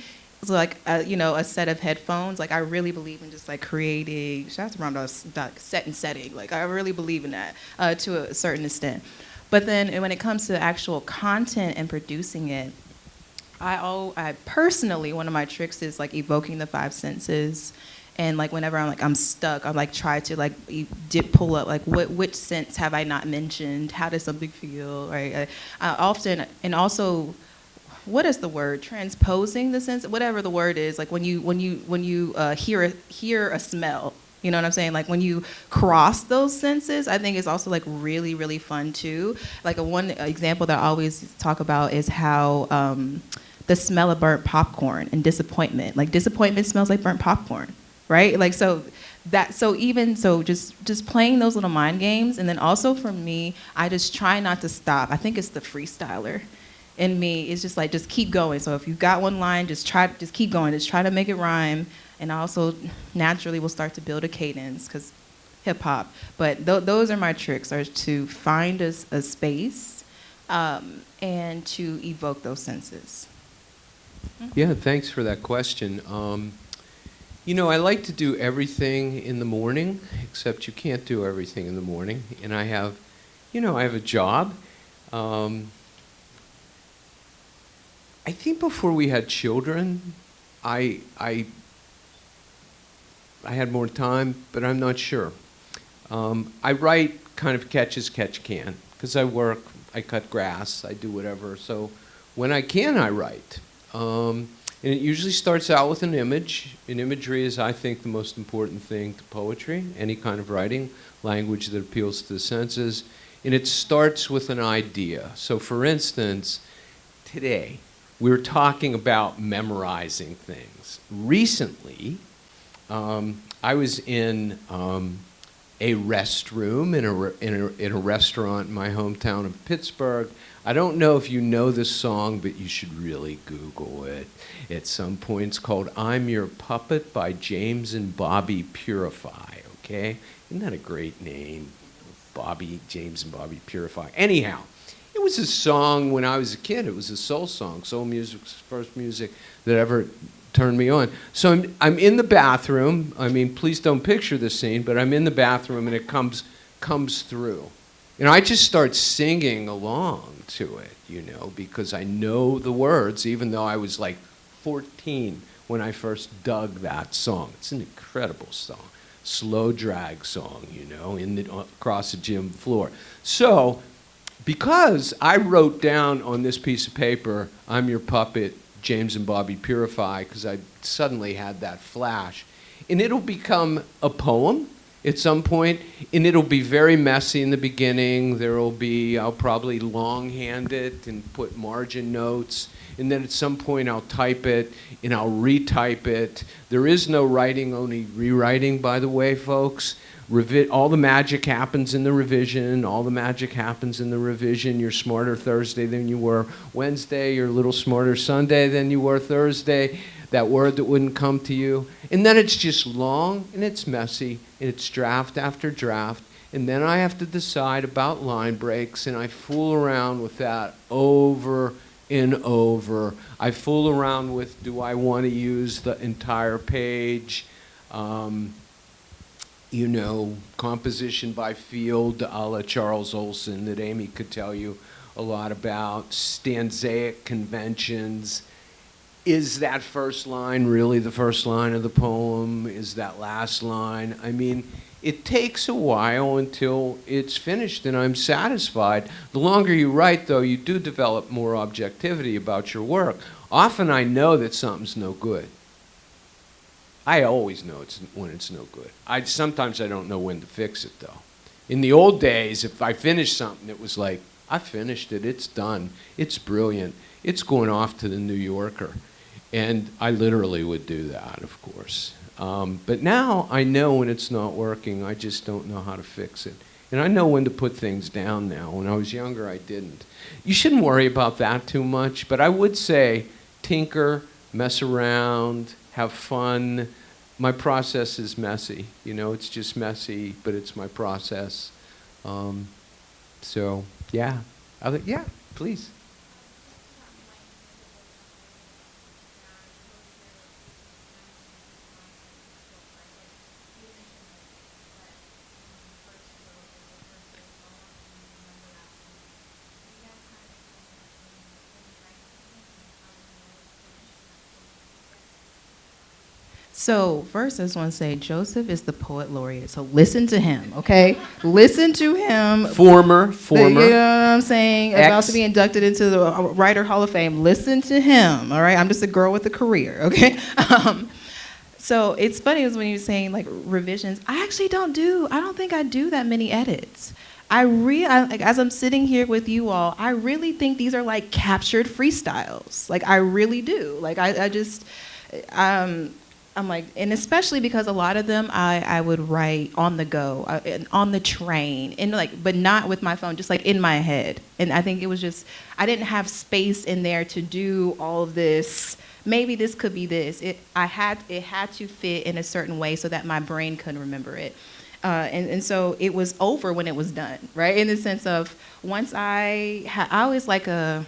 so like, a set of headphones, like I really believe in just like creating, shout out to Ram set and setting. Like I really believe in that to a certain extent. But then when it comes to actual content and producing it, I personally, one of my tricks is like evoking the 5 senses. And like whenever I'm stuck, I like try to like pull up like which sense have I not mentioned? How does something feel? Right? I often, and also, what is the word? Transposing the sense, whatever the word is. Like when you hear a smell. You know what I'm saying? Like when you cross those senses, I think it's also like really, really fun too. Like one example that I always talk about is how the smell of burnt popcorn and disappointment. Like disappointment smells like burnt popcorn, right? Like just playing those little mind games. And then also for me, I just try not to stop. I think it's the freestyler in me. It's just like, just keep going. So if you've got one line, just keep going. Just try to make it rhyme. And I also naturally will start to build a cadence because hip hop. But those are my tricks, are to find a space and to evoke those senses. Yeah, thanks for that question. I like to do everything in the morning, except you can't do everything in the morning. And I have a job. I think before we had children, I had more time, but I'm not sure. I write kind of catch as catch can, because I work, I cut grass, I do whatever. So when I can, I write. And it usually starts out with an image. And imagery is, I think, the most important thing to poetry, any kind of writing, language that appeals to the senses. And it starts with an idea. So for instance, today, we're talking about memorizing things. Recently, I was in a restroom in a restaurant in my hometown of Pittsburgh. I don't know if you know this song, but you should really Google it at some point. It's called "I'm Your Puppet" by James and Bobby Purify, okay? Isn't that a great name? James and Bobby Purify. Anyhow, it was a song when I was a kid. It was a soul song. Soul music was the first music that ever turned me on. So I'm in the bathroom. I mean, please don't picture this scene, but I'm in the bathroom and it comes through. And I just start singing along to it, because I know the words, even though I was like 14 when I first dug that song. It's an incredible song. Slow drag song, across the gym floor. So, because I wrote down on this piece of paper, "I'm your puppet, James and Bobby Purify," because I suddenly had that flash. And it'll become a poem at some point, and it'll be very messy in the beginning. I'll probably longhand it and put margin notes, and then at some point I'll type it, and I'll retype it. There is no writing, only rewriting, by the way, folks. All the magic happens in the revision. All the magic happens in the revision. You're smarter Thursday than you were Wednesday. You're a little smarter Sunday than you were Thursday. That word that wouldn't come to you. And then it's just long, and it's messy, and it's draft after draft. And then I have to decide about line breaks, and I fool around with that over and over. I fool around with, do I want to use the entire page? Composition by field, a la Charles Olson, that Amy could tell you a lot about. Stanzaic conventions. Is that first line really the first line of the poem? Is that last line? I mean, it takes a while until it's finished and I'm satisfied. The longer you write, though, you do develop more objectivity about your work. Often I know that something's no good. I always know when it's no good. Sometimes I don't know when to fix it, though. In the old days, if I finished something, it was like, I finished it, it's done, it's brilliant, it's going off to the New Yorker. And I literally would do that, of course. But now I know when it's not working, I just don't know how to fix it. And I know when to put things down now. When I was younger, I didn't. You shouldn't worry about that too much, but I would say tinker, mess around, have fun. My process is messy. You know, it's just messy, but it's my process. So, yeah. Yeah, please. So first, I just want to say Joseph is the poet laureate. So listen to him, okay? Listen to him. Former. You know what I'm saying? About to be inducted into the Writer Hall of Fame. Listen to him, all right? I'm just a girl with a career, okay? So it's funny is when you're saying like revisions. I actually don't think I do that many edits. Like, as I'm sitting here with you all, I really think these are like captured freestyles. Like I really do. Like I'm like, and especially because a lot of them I would write on the go, on the train, and like, but not with my phone, just like in my head. And I think it was just, I didn't have space in there to do all of this. Maybe this could be this. It had to fit in a certain way so that my brain couldn't remember it. And so it was over when it was done, right? In the sense of once I always like a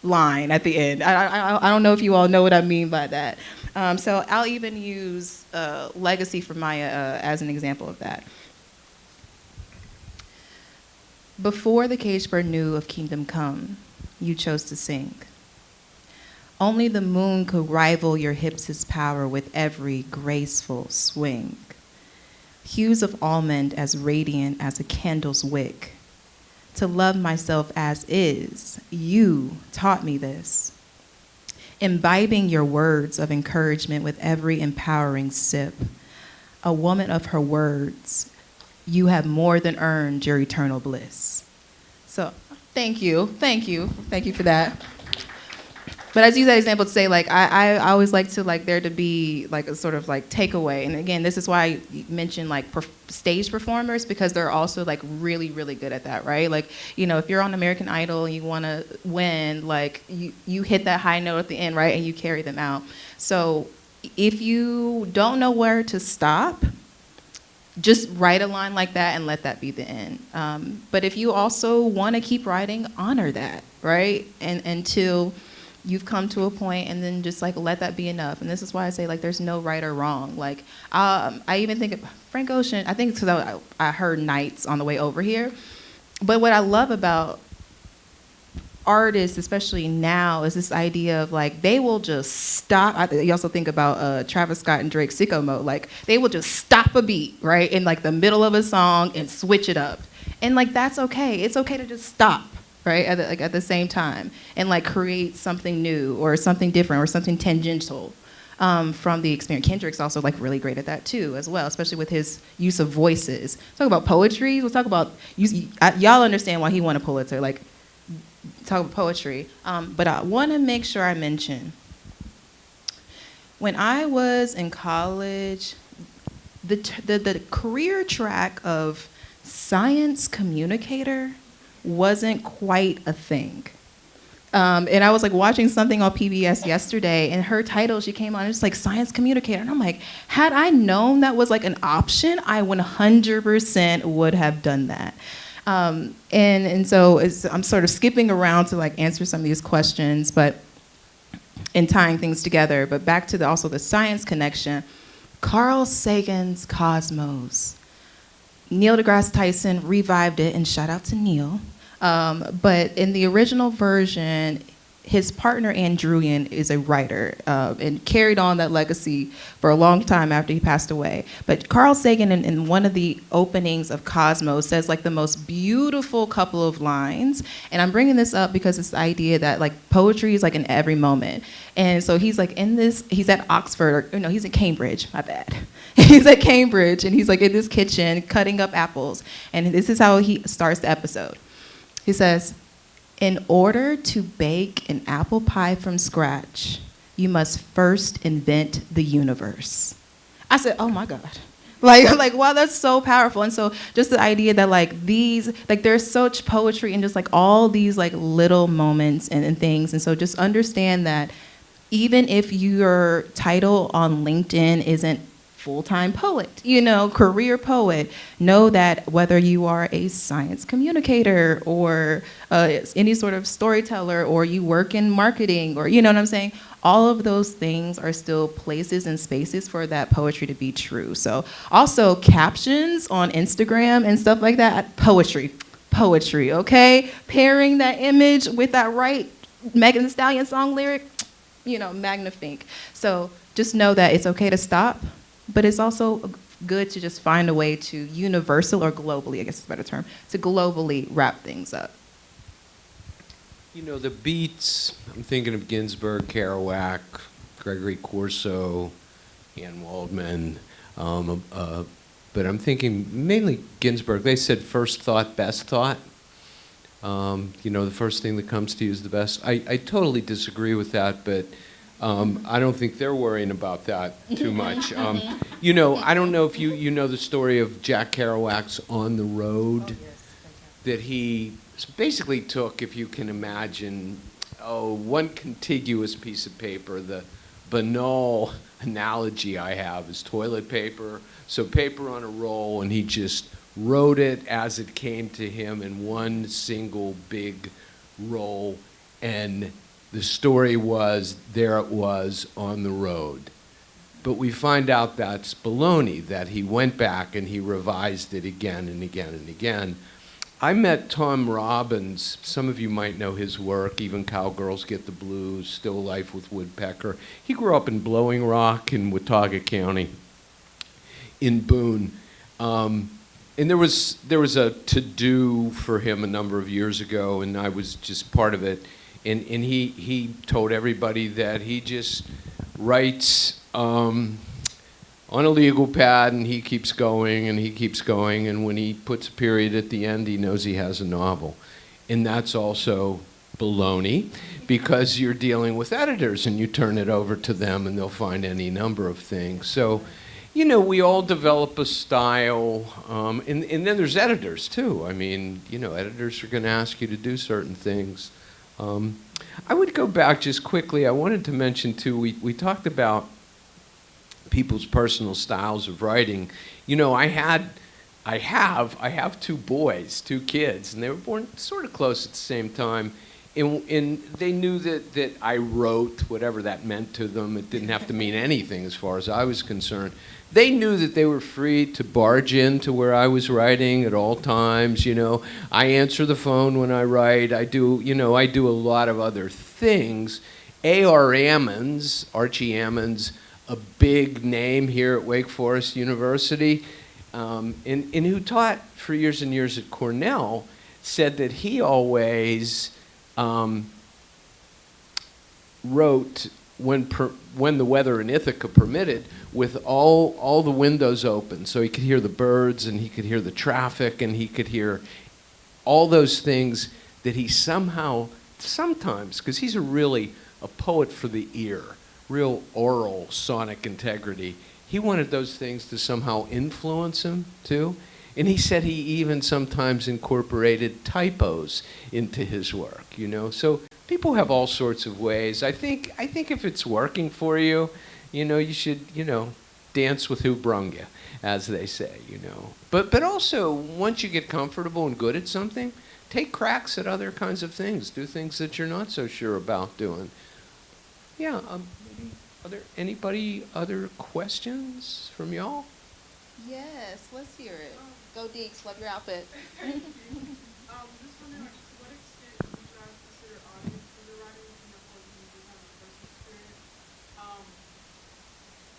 line at the end. I don't know if you all know what I mean by that. So I'll even use Legacy from Maya as an example of that. Before the cage bird knew of Kingdom Come, you chose to sing. Only the moon could rival your hips' power with every graceful swing. Hues of almond as radiant as a candle's wick. To love myself as is, you taught me this. Imbibing your words of encouragement with every empowering sip. A woman of her words, you have more than earned your eternal bliss. So thank you for that. But I just use that example to say, like, I always like to, like, there to be, like, a sort of, like, takeaway. And again, this is why I mention, like, stage performers, because they're also, like, really, really good at that, right? Like, you know, if you're on American Idol and you want to win, like, you hit that high note at the end, right? And you carry them out. So if you don't know where to stop, just write a line like that and let that be the end. But if you also want to keep writing, honor that, right? And until you've come to a point, and then just like let that be enough. And this is why I say like there's no right or wrong. Like I even think of Frank Ocean. I think it's because I heard Nights on the way over here. But what I love about artists, especially now, is this idea of like they will just stop. You also think about Travis Scott and Drake Sicko Mode. Like they will just stop a beat right in like the middle of a song and switch it up. And like that's okay. It's okay to just stop. Right, at the same time, and like create something new or something different or something tangential from the experience. Kendrick's also like really great at that too, as well, especially with his use of voices. Talk about poetry. We'll talk about y'all understand why he won a Pulitzer. Like talk about poetry, but I want to make sure I mention when I was in college, the career track of science communicator wasn't quite a thing. And I was like watching something on PBS yesterday, and her title, she came on, it's like science communicator. And I'm like, had I known that was like an option, I 100% would have done that. And so I'm sort of skipping around to like answer some of these questions, but and tying things together. But back to also the science connection, Carl Sagan's Cosmos. Neil deGrasse Tyson revived it, and shout out to Neil. But in the original version, his partner Ann Druyan is a writer and carried on that legacy for a long time after he passed away. But Carl Sagan in one of the openings of Cosmos says like the most beautiful couple of lines. And I'm bringing this up because it's the idea that like poetry is like in every moment. And so he's like he's at Oxford, or no, he's in Cambridge, my bad. He's at Cambridge and he's like in this kitchen cutting up apples. And this is how he starts the episode. He says, "In order to bake an apple pie from scratch, you must first invent the universe. I said, oh my God. Like, wow, that's so powerful. And so just the idea that there's such poetry in just like all these like little moments and things. And so just understand that even if your title on LinkedIn isn't full-time poet, career poet, know that whether you are a science communicator or any sort of storyteller, or you work in marketing, or you know what I'm saying, all of those things are still places and spaces for that poetry to be true. So also captions on Instagram and stuff like that, poetry, okay? Pairing that image with that right Megan Thee Stallion song lyric, magnifique. So just know that it's okay to stop, but it's also good to just find a way to universal, or globally, I guess is a better term, to globally wrap things up. The beats, I'm thinking of Ginsberg, Kerouac, Gregory Corso, Anne Waldman, but I'm thinking mainly Ginsberg. They said first thought, best thought. The first thing that comes to you is the best. I totally disagree with that, but I don't think they're worrying about that too much. I don't know if you know the story of Jack Kerouac's On the Road, that he basically took, if you can imagine, one contiguous piece of paper. The banal analogy I have is toilet paper, so paper on a roll, and he just wrote it as it came to him in one single big roll, and the story was, there it was on the road. But we find out that's baloney, that he went back and he revised it again and again and again. I met Tom Robbins. Some of you might know his work, Even Cowgirls Get the Blues, Still Life with Woodpecker. He grew up in Blowing Rock in Watauga County in Boone. And there was a to-do for him a number of years ago, and I was just part of it. And he told everybody that he just writes on a legal pad, and he keeps going, and he keeps going, and when he puts a period at the end, he knows he has a novel. And that's also baloney, because you're dealing with editors, and you turn it over to them, and they'll find any number of things. So, we all develop a style, and then there's editors, too. I mean, editors are going to ask you to do certain things. I would go back just quickly. I wanted to mention, too, we talked about people's personal styles of writing. I have two boys, two kids, and they were born sort of close at the same time. And they knew that I wrote, whatever that meant to them. It didn't have to mean anything as far as I was concerned. They knew that they were free to barge into where I was writing at all times. I answer the phone when I write. I do a lot of other things. Archie Ammons, a big name here at Wake Forest University, and who taught for years and years at Cornell, said that he always wrote when the weather in Ithaca permitted, with all the windows open, so he could hear the birds, and he could hear the traffic, and he could hear all those things that he sometimes, because he's a poet for the ear, real oral sonic integrity, he wanted those things to somehow influence him too. And he said he even sometimes incorporated typos into his work, So people have all sorts of ways. I think if it's working for you, you should, dance with who brung you, as they say, But also, once you get comfortable and good at something, take cracks at other kinds of things. Do things that you're not so sure about doing. Yeah, maybe other questions from y'all? Yes, let's hear it. Go Deeks, love your outfit. Just wondering, to what extent do you guys consider audience underwriting in your course when you have a first experience?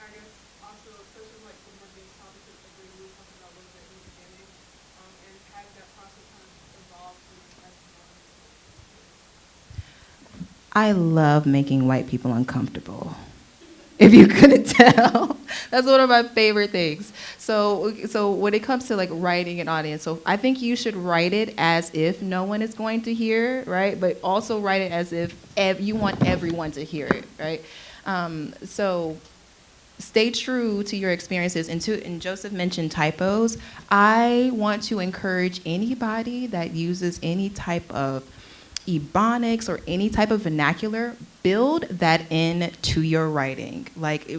I guess also, especially like when we're being topics that we were talking about a little bit in the beginning, and has that process kind of evolved through the past month? I love making white people uncomfortable. If you couldn't tell, that's one of my favorite things. So when it comes to like writing an audience, so I think you should write it as if no one is going to hear, right? But also write it as if you want everyone to hear it, right? So stay true to your experiences. And Joseph mentioned typos. I want to encourage anybody that uses any type of ebonics or any type of vernacular, build that into your writing. Like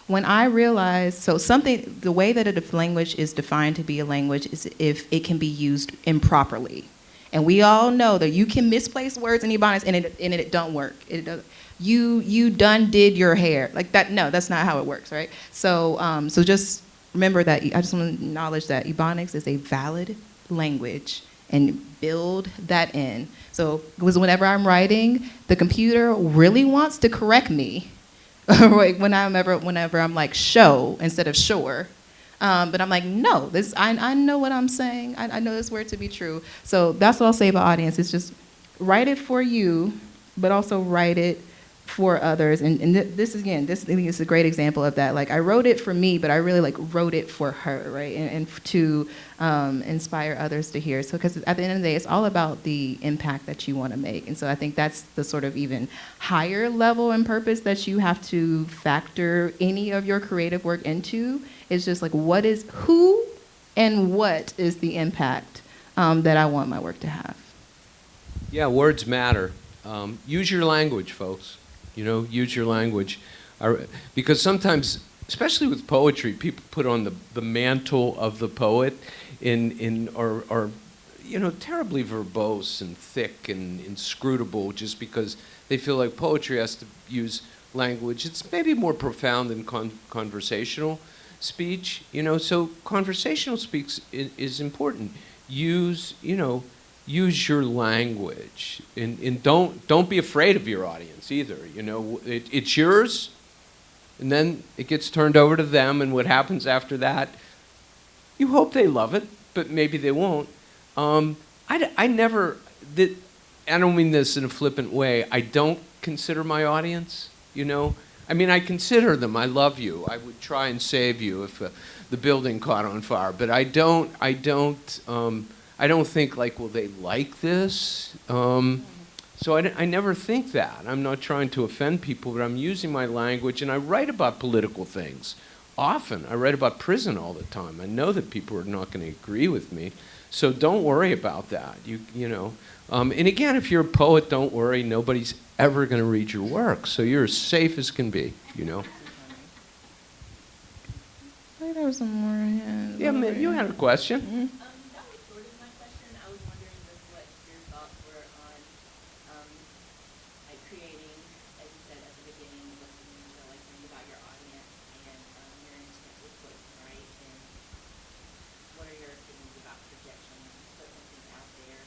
when I realized, so something, the way that a language is defined to be a language is if it can be used improperly. And we all know that you can misplace words in ebonics and it don't work. It doesn't. You done did your hair. Like that, no, that's not how it works, right? So, so just remember that, I just want to acknowledge that ebonics is a valid language and build that in. So because whenever I'm writing, the computer really wants to correct me whenever I'm like show instead of sure. But I'm like, no, this I know what I'm saying. I know this word to be true. So that's what I'll say about audience. It's just write it for you, but also write it for others. And this I think is a great example of that. Like I wrote it for me, but I really like wrote it for her, right? And to inspire others to hear. So because at the end of the day, it's all about the impact that you want to make. And so I think that's the sort of even higher level and purpose that you have to factor any of your creative work into. Is just like who and what is the impact that I want my work to have. Yeah, words matter. Use your language, folks. Use your language. Because sometimes, especially with poetry, people put on the mantle of the poet are terribly verbose and thick and inscrutable just because they feel like poetry has to use language. It's maybe more profound than conversational speech, so conversational speech is important. Use your language, and don't be afraid of your audience either. It's yours, and then it gets turned over to them, and what happens after that, you hope they love it, but maybe they won't. I don't mean this in a flippant way. I don't consider my audience, I consider them. I love you. I would try and save you if the building caught on fire. But I don't think like, will they like this? So I never think that. I'm not trying to offend people, but I'm using my language, and I write about political things. Often, I write about prison all the time. I know that people are not going to agree with me, so don't worry about that. And again, if you're a poet, don't worry. Nobody's ever going to read your work, so you're as safe as can be. There was some more. Yeah, man, you had a question. Mm-hmm. That was sort of my question. I was wondering what your thoughts were on like creating, as you said at the beginning, listening to like learning about your audience and your intent with what you write, and what are your opinions about projection? Put something out there,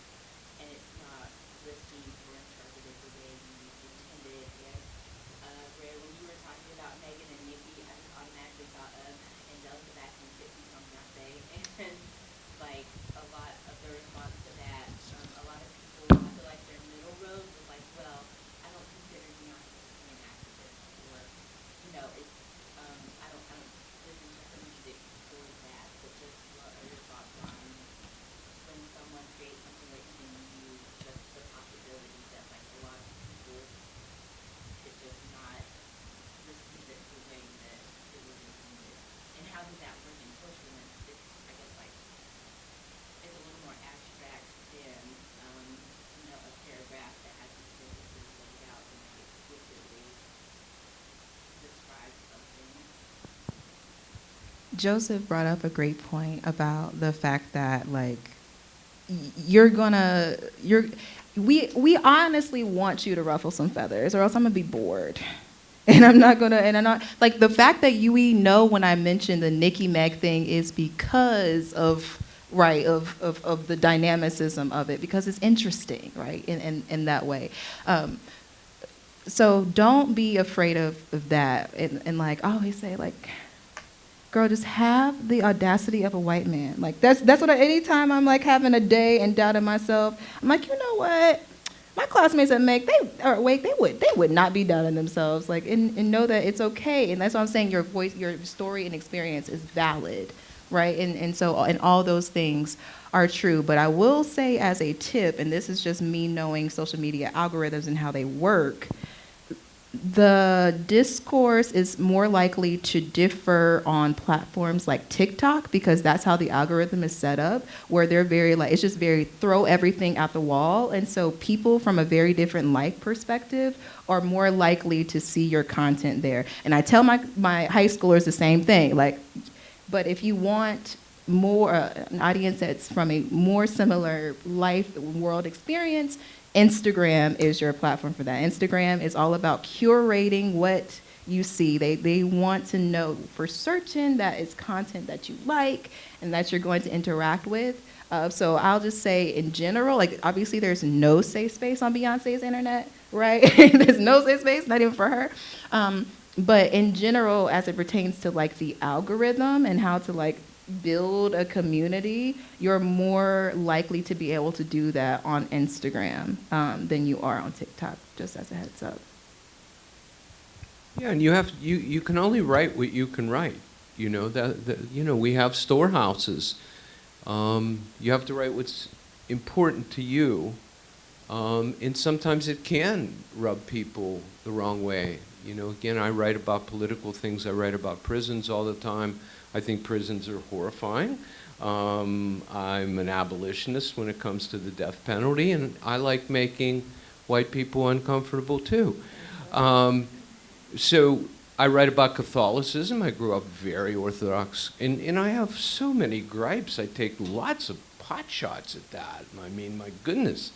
and it's not received or interpreted the way you intended. And Ray, when you were talking about Megan and Nikki, I just automatically thought of Angelica back in 50 something I say, and like a lot of the response to that, a lot of people, I feel like their middle road was like, well, I don't consider Beyonce to be an activist, or it's I don't listen to her music for that, but just what are your thoughts on when someone creates something that you can use, just the possibility that like a lot of people could just not receive it the way that it was intended, and how does that work in poetry when it's I guess like it's a little more abstract than a paragraph that has these sentences laid out and like explicitly describes something. Joseph brought up a great point about the fact that like we honestly want you to ruffle some feathers, or else I'm gonna be bored. And I'm not like the fact that we know when I mentioned the Nikki Meg thing is because of the dynamicism of it, because it's interesting, right, in that way. So don't be afraid of that, and like I always say, like, girl, just have the audacity of a white man. Like that's what anytime I'm like having a day and doubting myself, I'm like, you know what? My classmates at Meg, they would not be doubting themselves. Like and know that it's okay. And that's why I'm saying your voice, your story and experience is valid, right? And all those things are true. But I will say as a tip, and this is just me knowing social media algorithms and how they work, The discourse is more likely to differ on platforms like TikTok because that's how the algorithm is set up, where they're very like, it's just very throw everything at the wall. And so people from a very different like perspective are more likely to see your content there. And I tell my high schoolers the same thing, like, but if you want more, an audience that's from a more similar life world experience, Instagram is your platform for that. Instagram is all about curating what you see. They want to know for certain that it's content that you like and that you're going to interact with. So I'll just say in general, like obviously there's no safe space on Beyonce's internet, right? There's no safe space, not even for her. But in general, as it pertains to like the algorithm and how to like build a community, you're more likely to be able to do that on Instagram than you are on TikTok, just as a heads up. Yeah, and you can only write what you can write. You know, we have storehouses. You have to write what's important to you, and sometimes it can rub people the wrong way. You know, again, I write about political things. I write about prisons all the time. I think prisons are horrifying. I'm an abolitionist when it comes to the death penalty, and I like making white people uncomfortable too. So I write about Catholicism. I grew up very Orthodox, and I have so many gripes. I take lots of pot shots at that. I mean, my goodness,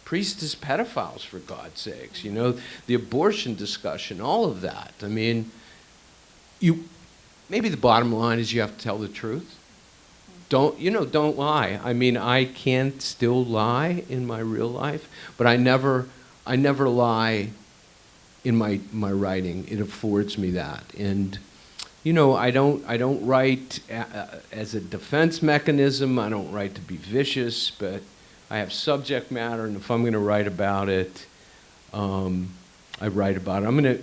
priests as pedophiles, for God's sakes. You know, the abortion discussion, all of that. I mean, maybe the bottom line is you have to tell the truth. Don't lie. I mean, I can still lie in my real life, but I never lie in my writing. It affords me that. And, you know, I don't write as a defense mechanism. I don't write to be vicious, but I have subject matter, and if I'm going to write about it, I write about it.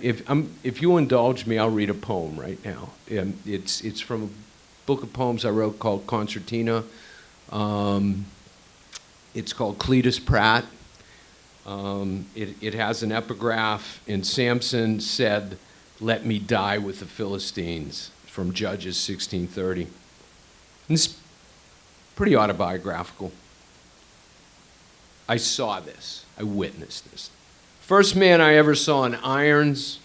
If you indulge me, I'll read a poem right now. It's from a book of poems I wrote called Concertina. It's called Cletus Pratt. It has an epigraph, and Samson said, "Let me die with the Philistines," from Judges 16:30. And it's pretty autobiographical. I saw this. I witnessed this. First man I ever saw in irons,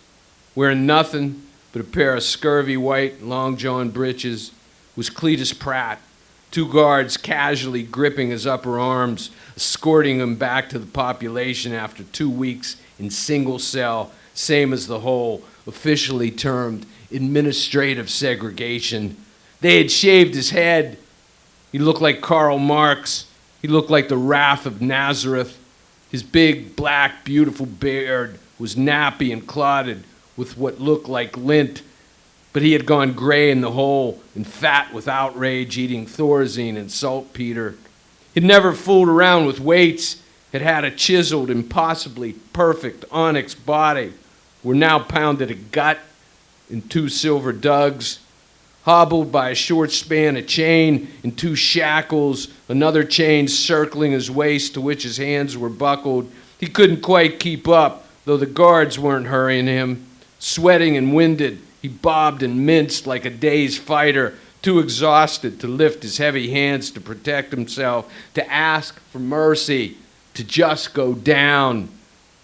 wearing nothing but a pair of scurvy white long john breeches, was Cletus Pratt. 2 guards casually gripping his upper arms, escorting him back to the population after 2 weeks in single cell, same as the whole, officially termed administrative segregation. They had shaved his head. He looked like Karl Marx. He looked like the Wrath of Nazareth. His big, black, beautiful beard was nappy and clotted with what looked like lint, but he had gone gray in the hole and fat with outrage, eating Thorazine and saltpeter. He'd never fooled around with weights, had had a chiseled, impossibly perfect onyx body, were now pounded a gut in 2 silver dugs, hobbled by a short span of chain and 2 shackles, another chain circling his waist to which his hands were buckled. He couldn't quite keep up, though the guards weren't hurrying him. Sweating and winded, he bobbed and minced like a dazed fighter, too exhausted to lift his heavy hands to protect himself, to ask for mercy, to just go down.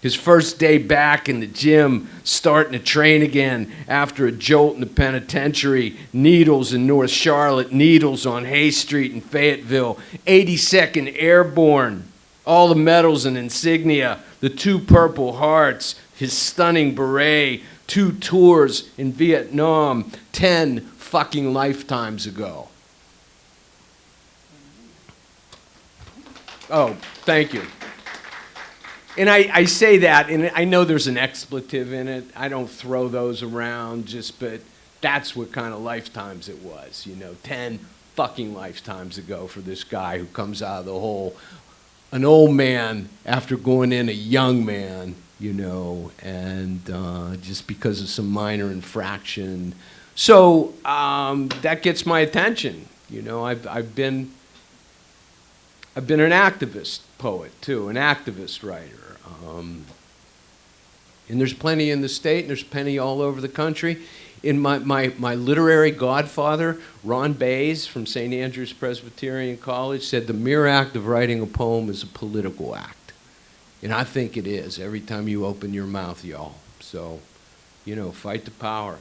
His first day back in the gym, starting to train again after a jolt in the penitentiary, needles in North Charlotte, needles on Hay Street in Fayetteville, 82nd Airborne, all the medals and insignia, the 2 Purple Hearts, his stunning beret, 2 tours in Vietnam, 10 fucking lifetimes ago. Oh, thank you. And I say that, and I know there's an expletive in it. I don't throw those around, but that's what kind of lifetimes it was, 10 fucking lifetimes ago for this guy who comes out of the hole, an old man after going in a young man, and just because of some minor infraction. So that gets my attention. I've been an activist poet too, an activist writer. And there's plenty in the state, and there's plenty all over the country. In my literary godfather, Ron Bays from St. Andrew's Presbyterian College, said the mere act of writing a poem is a political act. And I think it is every time you open your mouth, y'all. So, fight the power.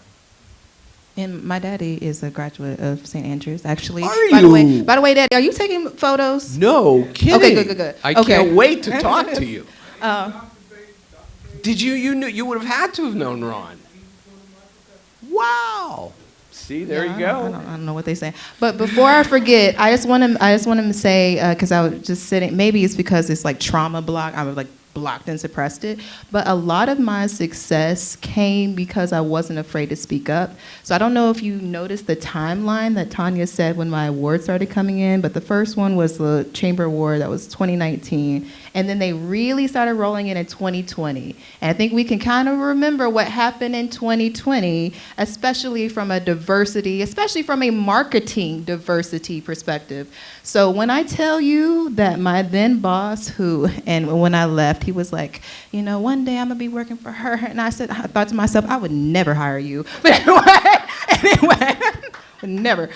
And my daddy is a graduate of St. Andrews, actually. Are By you? the way, Daddy, are you taking photos? No kidding. Okay, good. I Okay. can't wait to talk to you. Did you would have had to have known Ron. Wow. See, there you go. I don't know what they say. But before I forget, I just want to say, because I was just sitting, maybe it's because it's like trauma block. I was like blocked and suppressed it. But a lot of my success came because I wasn't afraid to speak up. So I don't know if you noticed the timeline that Tanya said when my awards started coming in, but the first one was the Chamber Award. That was 2019. And then they really started rolling in 2020. And I think we can kind of remember what happened in 2020, especially from a diversity, especially from a marketing diversity perspective. So when I tell you that my then boss, and when I left, he was like, one day I'm gonna be working for her. And I thought to myself, I would never hire you. But anyway, never.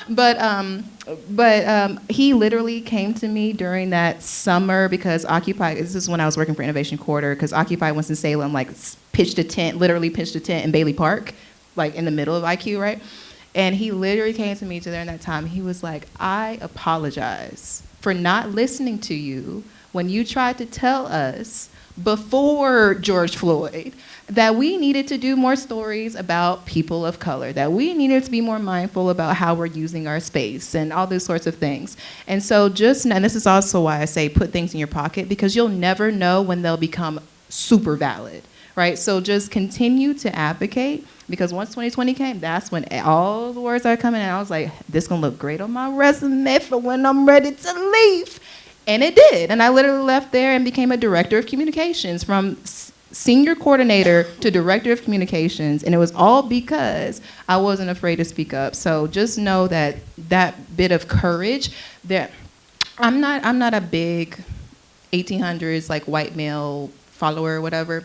But he literally came to me during that summer because Occupy, this is when I was working for Innovation Quarter, because Occupy Winston-Salem literally pitched a tent in Bailey Park, like in the middle of IQ, right? And he literally came to me during that time. He was like, I apologize for not listening to you when you tried to tell us before George Floyd that we needed to do more stories about people of color, that we needed to be more mindful about how we're using our space and all those sorts of things. And so and this is also why I say put things in your pocket, because you'll never know when they'll become super valid, right? So just continue to advocate, because once 2020 came, that's when all the words are coming, and I was like, this is gonna look great on my resume for when I'm ready to leave. And it did. And I literally left there and became a director of communications, from senior coordinator to director of communications. And it was all because I wasn't afraid to speak up. So just know that bit of courage, that I'm not a big 1800s like white male follower or whatever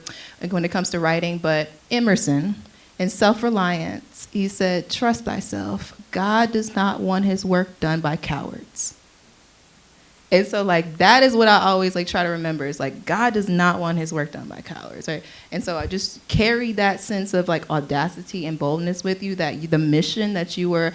when it comes to writing, but Emerson, in Self-Reliance, he said, trust thyself. God does not want his work done by cowards. And so, that is what I always, try to remember. Is, God does not want his work done by cowards, right? And so I just carry that sense of, audacity and boldness with you, that the mission that you were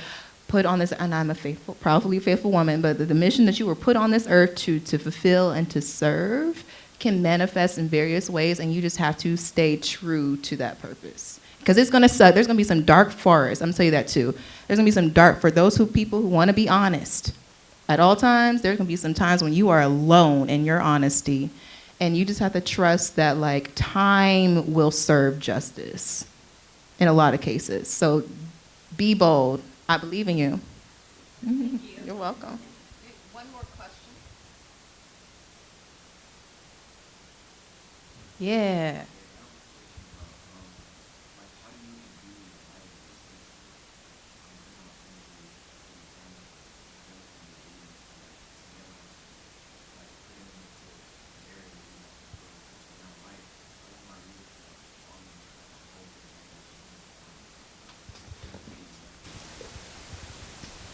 put on this, and I'm a probably faithful woman, but the mission that you were put on this earth to fulfill and to serve can manifest in various ways, and you just have to stay true to that purpose. Because it's going to suck. There's going to be some dark forests. I'm going to tell you that, too. There's going to be some dark, for those people who want to be honest. At all times, there's going to be some times when you are alone in your honesty, and you just have to trust that, time will serve justice in a lot of cases. So be bold. I believe in you. Thank you. You're welcome. One more question. Yeah.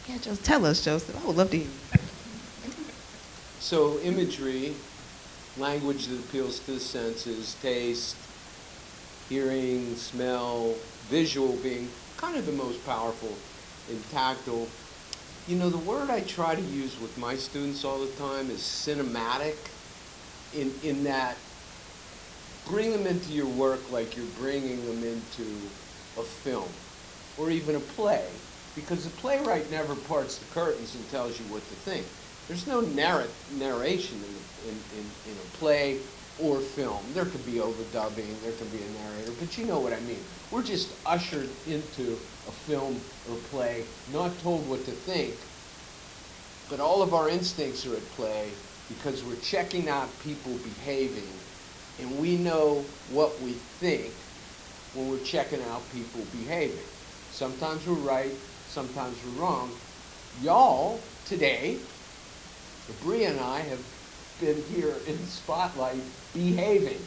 Yeah, just tell us, Joseph. I would love to hear. So imagery, language that appeals to the senses, taste, hearing, smell, visual being kind of the most powerful, and tactile. The word I try to use with my students all the time is cinematic, in that bring them into your work like you're bringing them into a film or even a play. Because the playwright never parts the curtains and tells you what to think. There's no narration in a play or film. There could be overdubbing, there could be a narrator, but you know what I mean. We're just ushered into a film or play, not told what to think, but all of our instincts are at play because we're checking out people behaving, and we know what we think when we're checking out people behaving. Sometimes we're right, sometimes we're wrong. Y'all, today, Abrea and I have been here in the spotlight behaving.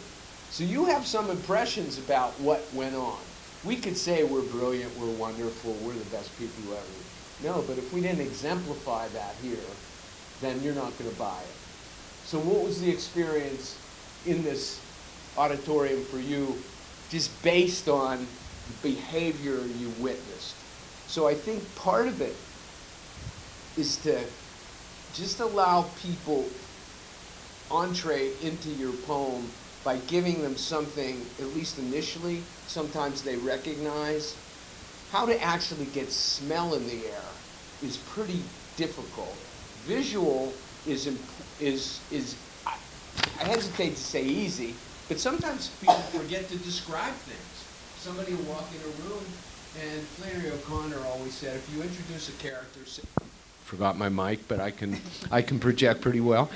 So you have some impressions about what went on. We could say we're brilliant, we're wonderful, we're the best people you ever. No, but if we didn't exemplify that here, then you're not going to buy it. So what was the experience in this auditorium for you, just based on the behavior you witnessed? So I think part of it is to just allow people entree into your poem by giving them something, at least initially, sometimes they recognize. How to actually get smell in the air is pretty difficult. Visual is I hesitate to say easy, but sometimes people forget to describe things. Somebody will walk in a room, and Flannery O'Connor always said, if you introduce a character, forgot my mic, but I can project pretty well.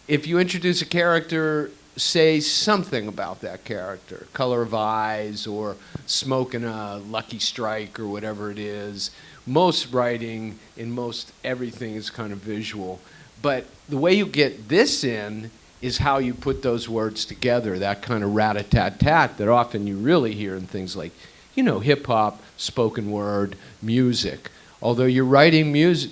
If you introduce a character, say something about that character, color of eyes or smoking a Lucky Strike or whatever it is. Most writing in most everything is kind of visual. But the way you get this in is how you put those words together, that kind of rat-a-tat-tat that often you really hear in things like, you know, hip-hop, spoken word, music. Although you're writing music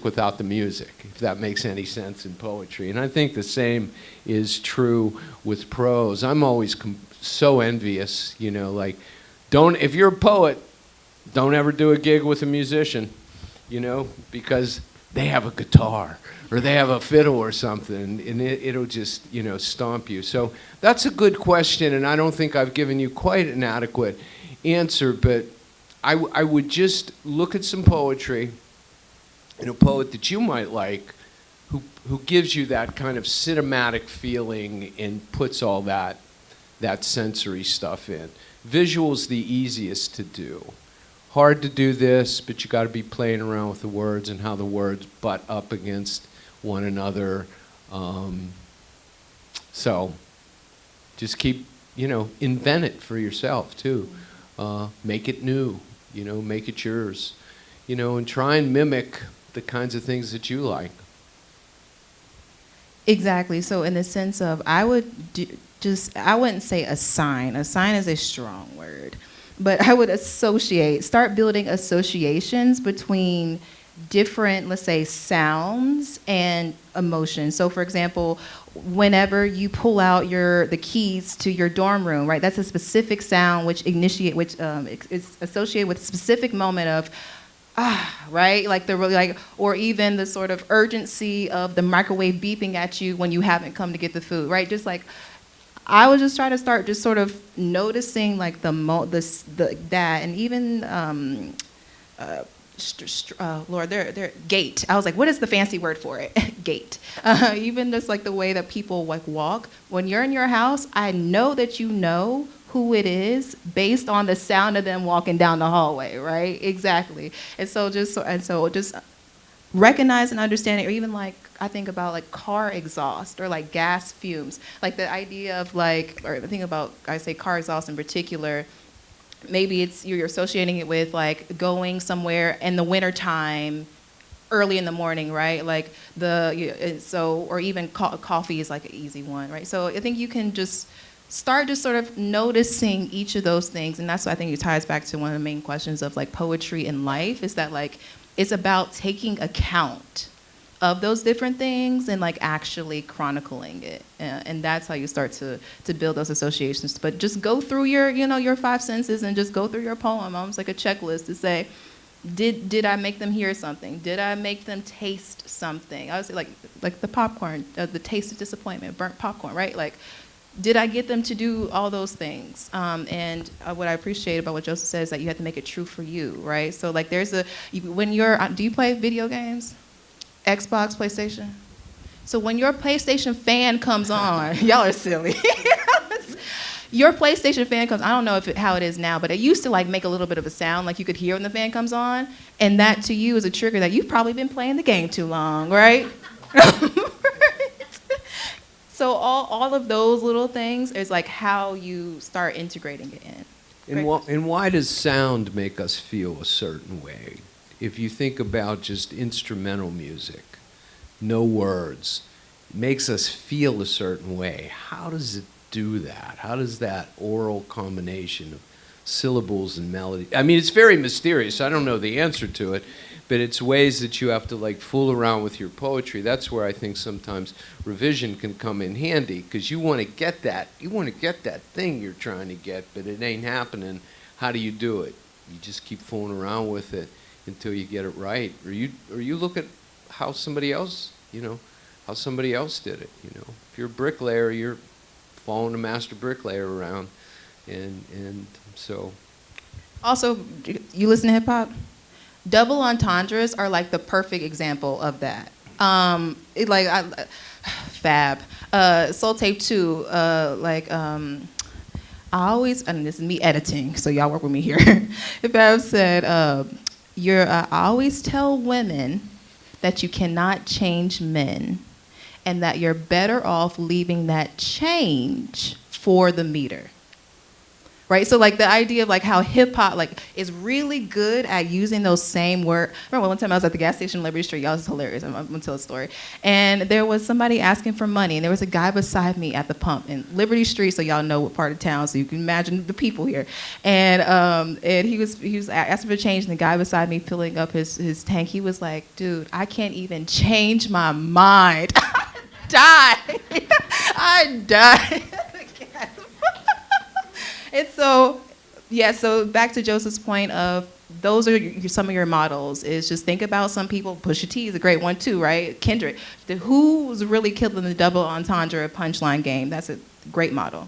without the music, if that makes any sense in poetry. And I think the same is true with prose. I'm always so envious, you know, like, if you're a poet, don't ever do a gig with a musician, you know, because they have a guitar or they have a fiddle or something, and it'll just, you know, stomp you. So that's a good question, and I don't think I've given you quite an adequate answer, but I would just look at some poetry and a poet that you might like who gives you that kind of cinematic feeling and puts all that sensory stuff in. Visual's the easiest to do. Hard to do this, but you got to be playing around with the words and how the words butt up against one another. So just keep, you know, invent it for yourself too. Make it new, you know, make it yours, you know, and try and mimic the kinds of things that you like. Exactly. So in the sense of, I wouldn't say assign. Assign is a strong word. But I would start building associations between different, let's say, sounds and emotions. So for example, whenever you pull out the keys to your dorm room, right, that's a specific sound which is associated with a specific moment of, right, like or even the sort of urgency of the microwave beeping at you when you haven't come to get the food, right? Just like, I would just try to start just sort of noticing like that, and even Lord, they're gait. I was like, what is the fancy word for it? Gait. Even just like the way that people like walk. When you're in your house, I know that you know who it is based on the sound of them walking down the hallway, right? Exactly. And so just recognize and understand it, or even like, I think about like car exhaust or like gas fumes. Like the idea of like, or think about, I say car exhaust in particular, maybe it's you're associating it with like going somewhere in the wintertime, early in the morning, right? Like or even coffee is like an easy one, right? So I think you can just start just sort of noticing each of those things. And that's what I think it ties back to one of the main questions of like poetry in life, is that like, it's about taking account of those different things and like actually chronicling it, and that's how you start to build those associations. But just go through your 5 senses and just go through your poem, almost like a checklist to say, did I make them hear something? Did I make them taste something? I would say like the popcorn, the taste of disappointment, burnt popcorn, right? Like, did I get them to do all those things? And what I appreciate about what Joseph said is that you have to make it true for you, right? So like do you play video games? Xbox, PlayStation? So when your PlayStation fan comes on, y'all are silly. Your PlayStation fan comes, I don't know how it is now, but it used to like make a little bit of a sound like you could hear when the fan comes on, and that to you is a trigger that you've probably been playing the game too long, right? So all of those little things is like how you start integrating it in. And why does sound make us feel a certain way? If you think about just instrumental music, no words, makes us feel a certain way. How does it do that? How does that oral combination of syllables and melody? I mean, it's very mysterious. I don't know the answer to it, but it's ways that you have to like fool around with your poetry. That's where I think sometimes revision can come in handy, because you want to get that. You want to get that thing you're trying to get, but it ain't happening. How do you do it? You just keep fooling around with it until you get it right, or you look at how somebody else, how somebody else did it. If you're a bricklayer, you're following a master bricklayer around, and so. Also, you listen to hip hop? Double entendres are like the perfect example of that. Fab. Soul Tape 2, I always, and this is me editing, so y'all work with me here. Fab said, I always tell women that you cannot change men, and that you're better off leaving that change for the meter. Right, so like the idea of like how hip hop like is really good at using those same words. Remember one time I was at the gas station in Liberty Street. Y'all, this is hilarious. I'm gonna tell a story. And there was somebody asking for money, and there was a guy beside me at the pump in Liberty Street. So y'all know what part of town, so you can imagine the people here. And he was asking for change, and the guy beside me filling up his tank. He was like, "Dude, I can't even change my mind." I died. And so, so back to Joseph's point of those are some of your models, is just think about some people. Pusha T is a great one too, right? Kendrick. Who's really killing the double entendre punchline game? That's a great model.